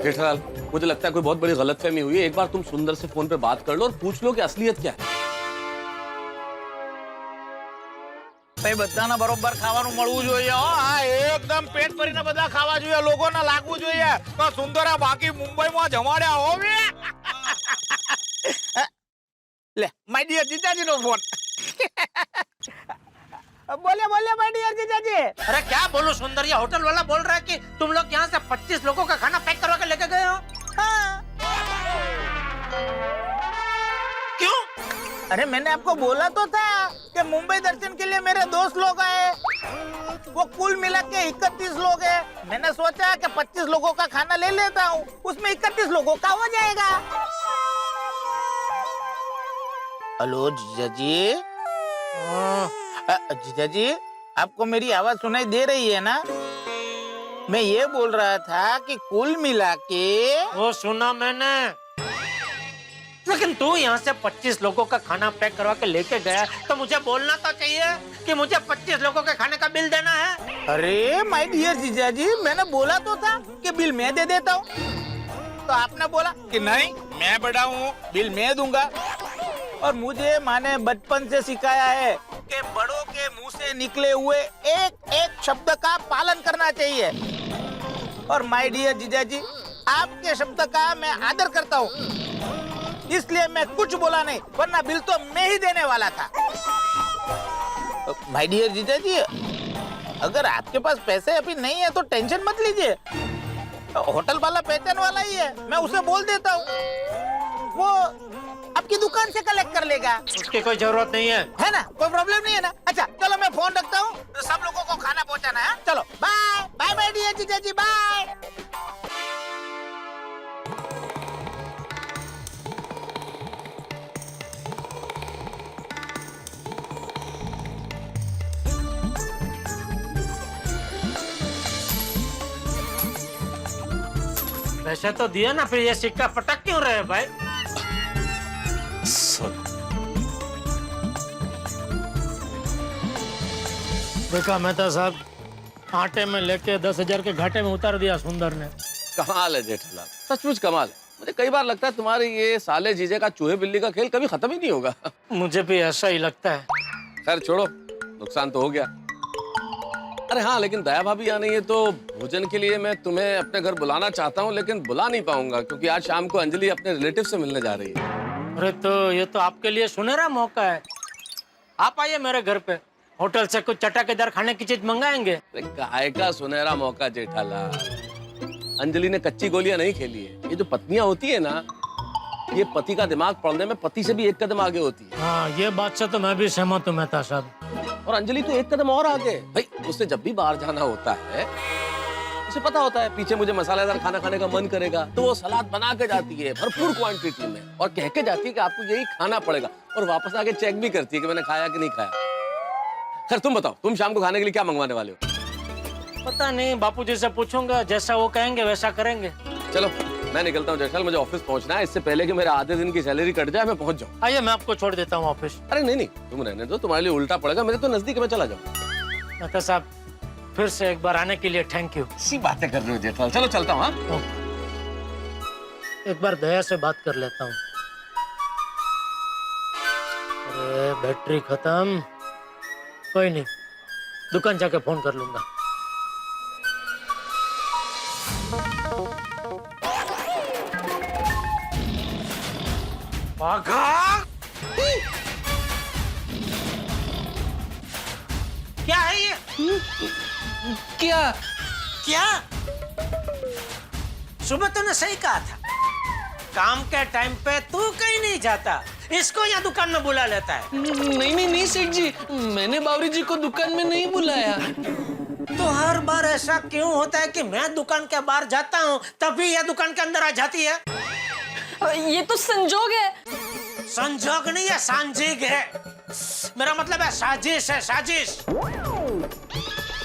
जेठालाल, मुझे लगता है कोई बहुत बड़ी गलतफहमी हुई है। एक बार तुम सुंदर से फोन पे बात कर लो और पूछ लो कि असलियत क्या है। બધાને બરોબર ખાવાનું મળવું જોઈએ હો આ એકદમ પેટ ભરીને બધા ખાવા જોઈએ લોકોને લાગવું જોઈએ તો સુંદરા બાકી મુંબઈમાં જમાડ્યા હોવે લે માય ડિયર જીજાજીનો ફોન बोले बोले माय डियर जीजाजी। अरे क्या बोलूं सुंदर, ये होटल वाला बोल रहा है कि तुम लोग यहाँ से 25 लोगों का खाना पैक करवा के लेके गए हो। क्यों? अरे मैंने आपको बोला तो था कि मुंबई दर्शन के लिए मेरे दोस्त लोग आए, वो कुल मिला के 31 लोग हैं। मैंने सोचा कि 25 लोगों का खाना ले लेता हूँ, उसमें 31 लोगों का हो जाएगा। हेलो जीजाजी। जीजाजी, आपको मेरी आवाज सुनाई दे रही है ना? मैं ये बोल रहा था कि कुल मिला के वो सुना मैंने, लेकिन तू यहाँ से 25 लोगों का खाना पैक करवा के लेके गया तो मुझे बोलना तो चाहिए कि मुझे 25 लोगों के खाने का बिल देना है। अरे माय डियर जीजाजी, मैंने बोला तो था कि बिल मैं दे देता हूँ, तो आपने बोला कि नहीं मैं बड़ा हूँ, बिल मैं दूंगा। और मुझे माँ ने बचपन से सिखाया है कि बड़ों के मुंह से निकले हुए एक एक शब्द का पालन करना चाहिए। और माय डियर जीजाजी, आपके शब्द का मैं आदर करता हूँ, इसलिए मैं कुछ बोला नहीं, वरना बिल तो मैं ही देने वाला था। माय डियर जीजाजी, अगर आपके पास पैसे अभी नहीं है तो टेंशन मत लीजिए, होटल वाला पहचान वाला ही है, मैं उसे बोल देता हूँ, वो आपकी दुकान से कलेक्ट कर लेगा। उसकी कोई जरूरत नहीं है ना? कोई प्रॉब्लम नहीं है ना? अच्छा चलो मैं फोन रखता हूँ, तो सब लोगों को खाना पहुँचाना है। चलो बाय बाय माय डियर जीजाजी, बाय। पैसे तो दिया ना, फिर ये सिक्का पटक क्यों रहे भाई? देखा मेहता साहब, आटे में लेके 10,000 के घाटे में उतार दिया सुंदर ने। कमाल है जेठालाल, सचमुच कमाल है। मुझे कई बार लगता है तुम्हारे ये साले जीजे का चूहे बिल्ली का खेल कभी खत्म ही नहीं होगा। मुझे भी ऐसा ही लगता है। खैर छोड़ो, नुकसान तो हो गया। अरे हाँ, लेकिन दया भाभी यहाँ नहीं है तो भोजन के लिए मैं तुम्हें अपने घर बुलाना चाहता हूँ, लेकिन बुला नहीं पाऊंगा क्योंकि आज शाम को अंजलि अपने रिलेटिव से मिलने जा रही है। अरे तो ये तो आपके लिए सुनहरा मौका है, आप आइए मेरे घर पे, होटल से कुछ चटाकेदार खाने की चीज मंगाएंगे। अरे काहे का सुनहरा मौका जेठालाल, अंजलि ने कच्ची गोलियां नहीं खेली है। ये जो पत्नियां होती है ना, ये पति का दिमाग पढ़ने में पति से भी एक कदम आगे होती है। हाँ, ये बात से तो मैं भी सहमत हूँ मेहता साहब। और अंजलि तो एक कदम और आगे भाई, उससे जब भी बाहर जाना होता है, उसे पता होता है पीछे मुझे मसालेदार खाना खाने का मन करेगा, तो वो सलाद बना के जाती है भरपूर क्वांटिटी में और कह के जाती है कि आपको यही खाना पड़ेगा, और वापस आके चेक भी करती है कि मैंने खाया कि नहीं खाया। खैर तुम बताओ, तुम शाम को खाने के लिए क्या मंगवाने वाले हो? पता नहीं, बापूजी से पूछूंगा, जैसा वो कहेंगे वैसा करेंगे। चलो मैं निकलता हूँ जेठालाल, मुझे ऑफिस पहुंचना है, इससे पहले कि मेरे आधे दिन की सैलरी कट जाए मैं पहुंच जाऊँ। आइए मैं आपको छोड़ देता हूँ ऑफिस। अरे नहीं नहीं, तुम रहने दो, तुम्हारे लिए उल्टा पड़ेगा, मेरे तो नजदीक में चला जाऊँ। मेहता साहब, फिर से एक बार आने के लिए थैंक यू। इसी बातें कर रहे हो जेठालाल, चलो चलता हूँ। हाँ, एक बार दया से बात कर लेता हूँ। अरे बैटरी खत्म, कोई नहीं, दुकान जाके फोन कर लूंगा। क्या है ये? क्या? क्या? सुबह तूने सही कहा था, काम के टाइम पे तू कहीं नहीं जाता, इसको यहाँ दुकान में बुला लेता है। नहीं नहीं नहीं सेठ जी, मैंने बावरी जी को दुकान में नहीं बुलाया। तो हर बार ऐसा क्यों होता है कि मैं दुकान के बाहर जाता हूँ तभी यह दुकान के अंदर आ जाती है? ये तो संजोग है। संजोग नहीं है, सांजिग है। मेरा मतलब है साजिश है, साजिश।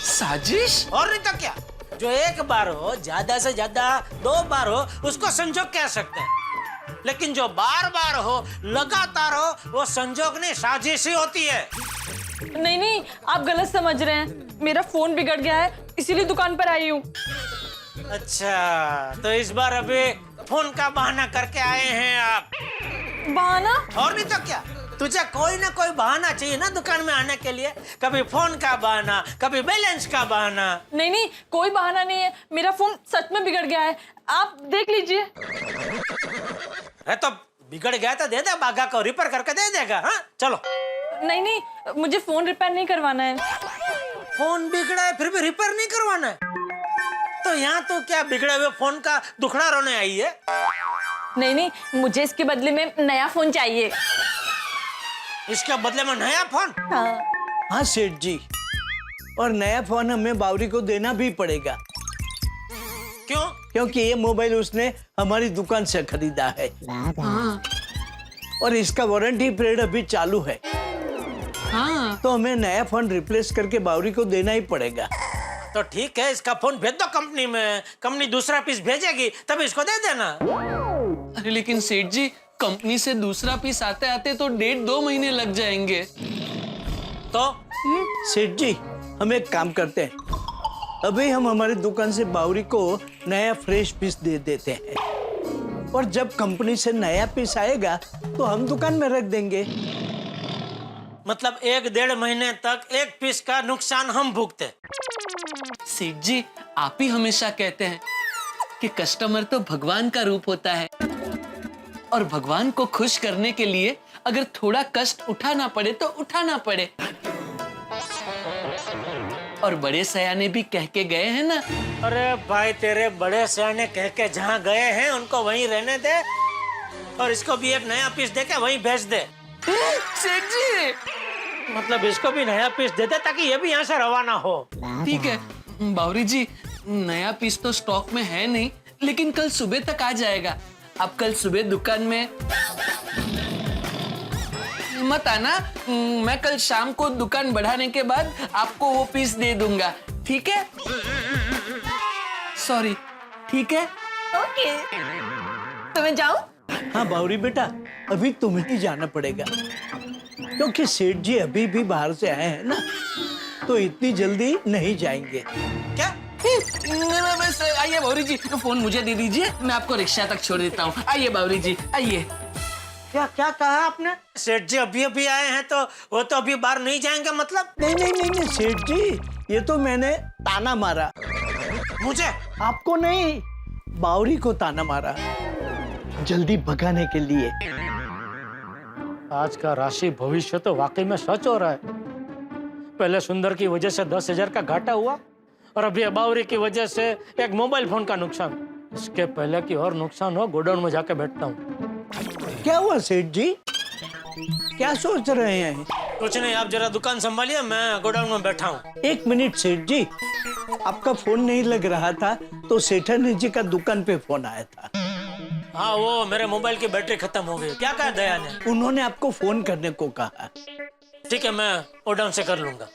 साजिश? और नहीं तो क्या, जो एक बार हो, ज्यादा से ज्यादा 2 बार हो, उसको संजोग कह सकते हैं। लेकिन जो बार बार हो, लगातार हो, वो संजोग नहीं, साजिश ही होती है। नहीं नहीं, आप गलत समझ रहे हैं। मेरा फोन बिगड़ गया है, इसीलिए दुकान पर आई हूँ। अच्छा, तो इस बार अभी फोन का बहाना करके आए हैं आप? बहाना? और नहीं तो क्या, तुझे कोई ना कोई बहाना चाहिए ना दुकान में आने के लिए। कभी फोन का बहाना, कभी बैलेंस का बहाना। नहीं नहीं, कोई बहाना नहीं है। मेरा फोन सच में बिगड़ गया है, आप देख लीजिए। है तो बिगड़ गया तो दे दे, बागा को रिपेयर करके दे देगा। हाँ चलो। नहीं नहीं, मुझे फोन रिपेयर नहीं करवाना है। फोन बिगड़ा है फिर भी रिपेयर नहीं करवाना है? तो यहाँ तो क्या बिगड़े हुए फोन का दुखड़ा रोने आई है? नहीं नहीं, मुझे इसके बदले में नया फोन चाहिए। इसके बदले में नया फोन? हाँ। हाँ सेठ जी, और नया फोन हमें बावरी को देना भी पड़ेगा। क्यों? क्योंकि ये मोबाइल उसने हमारी दुकान से खरीदा है। और इसका वारंटी पीरियड अभी चालू है। हाँ। तो हमें नया फोन रिप्लेस करके बावरी को देना ही पड़ेगा। तो ठीक है, इसका फोन भेज दो कंपनी में, कंपनी दूसरा पीस भेजेगी तब इसको दे देना। अरे लेकिन सेठ जी, कंपनी से दूसरा पीस आते आते तो 1.5-2 महीने लग जाएंगे। तो सेठ जी, हम एक काम करते हैं, अभी हम हमारी दुकान से बावरी को नया फ्रेश पीस दे देते हैं, और जब कंपनी से नया पीस आएगा तो हम दुकान में रख देंगे। मतलब 1-1.5 महीने तक एक पीस का नुकसान हम भुगते। सेठ जी, आप ही हमेशा कहते हैं कि कस्टमर तो भगवान का रूप होता है, और भगवान को खुश करने के लिए अगर थोड़ा कष्ट उठाना पड़े तो उठाना पड़े। और बड़े सयाने भी कह के गए हैं ना। अरे भाई, तेरे बड़े सयाने कह के जहाँ गए हैं उनको वहीं रहने दे, और इसको भी एक नया पीस देके वहीं भेज दे। सेठ जी, मतलब इसको भी नया पीस दे दे ताकि ये भी यहाँ से रवाना हो। ठीक है बावरी जी, नया पीस तो स्टॉक में है नहीं, लेकिन कल सुबह तक आ जाएगा। आप कल सुबह दुकान में मत आना, मैं कल शाम को दुकान बढ़ाने के बाद आपको वो पीस दे दूंगा, ठीक है? सॉरी, ठीक है? ओके, तो मैं जाऊं? हाँ बावरी बेटा, अभी तुम्हें ही जाना पड़ेगा, क्योंकि सेठ जी अभी भी बाहर से आए हैं ना, तो इतनी जल्दी नहीं जाएंगे। क्या? बस आइए बावरी जी, फोन मुझे दे दीजिए, मैं आपको रिक्शा तक छोड़ देता हूँ। आइए बावरी जी, आइए। क्या क्या कहा आपने? सेठ जी अभी अभी आए हैं तो वो तो अभी बाहर नहीं जाएंगे मतलब? नहीं नहीं नहीं नहीं सेठ जी, ये तो मैंने ताना मारा। मुझे? आपको नहीं, बावरी को ताना मारा, जल्दी भगाने के लिए। आज का राशि भविष्य तो वाकई में सच हो रहा है। पहले सुंदर की वजह से 10,000 का घाटा हुआ, और अभी बावरी की वजह से एक मोबाइल फोन का नुकसान। इसके पहले की और नुकसान हो, गोडाउन में जाके बैठता हूँ। क्या हुआ सेठ जी, क्या सोच रहे हैं? कुछ नहीं, आप जरा दुकान संभालिए, मैं गोडाउन में बैठा हूँ। 1 मिनट सेठ जी, आपका फोन नहीं लग रहा था तो सेठानी जी का दुकान पे फोन आया था। हाँ, वो मेरे मोबाइल की बैटरी खत्म हो गई। क्या कहा दया ने? उन्होंने आपको फोन करने को कहा। ठीक है, मैं गोडाउन से कर लूंगा।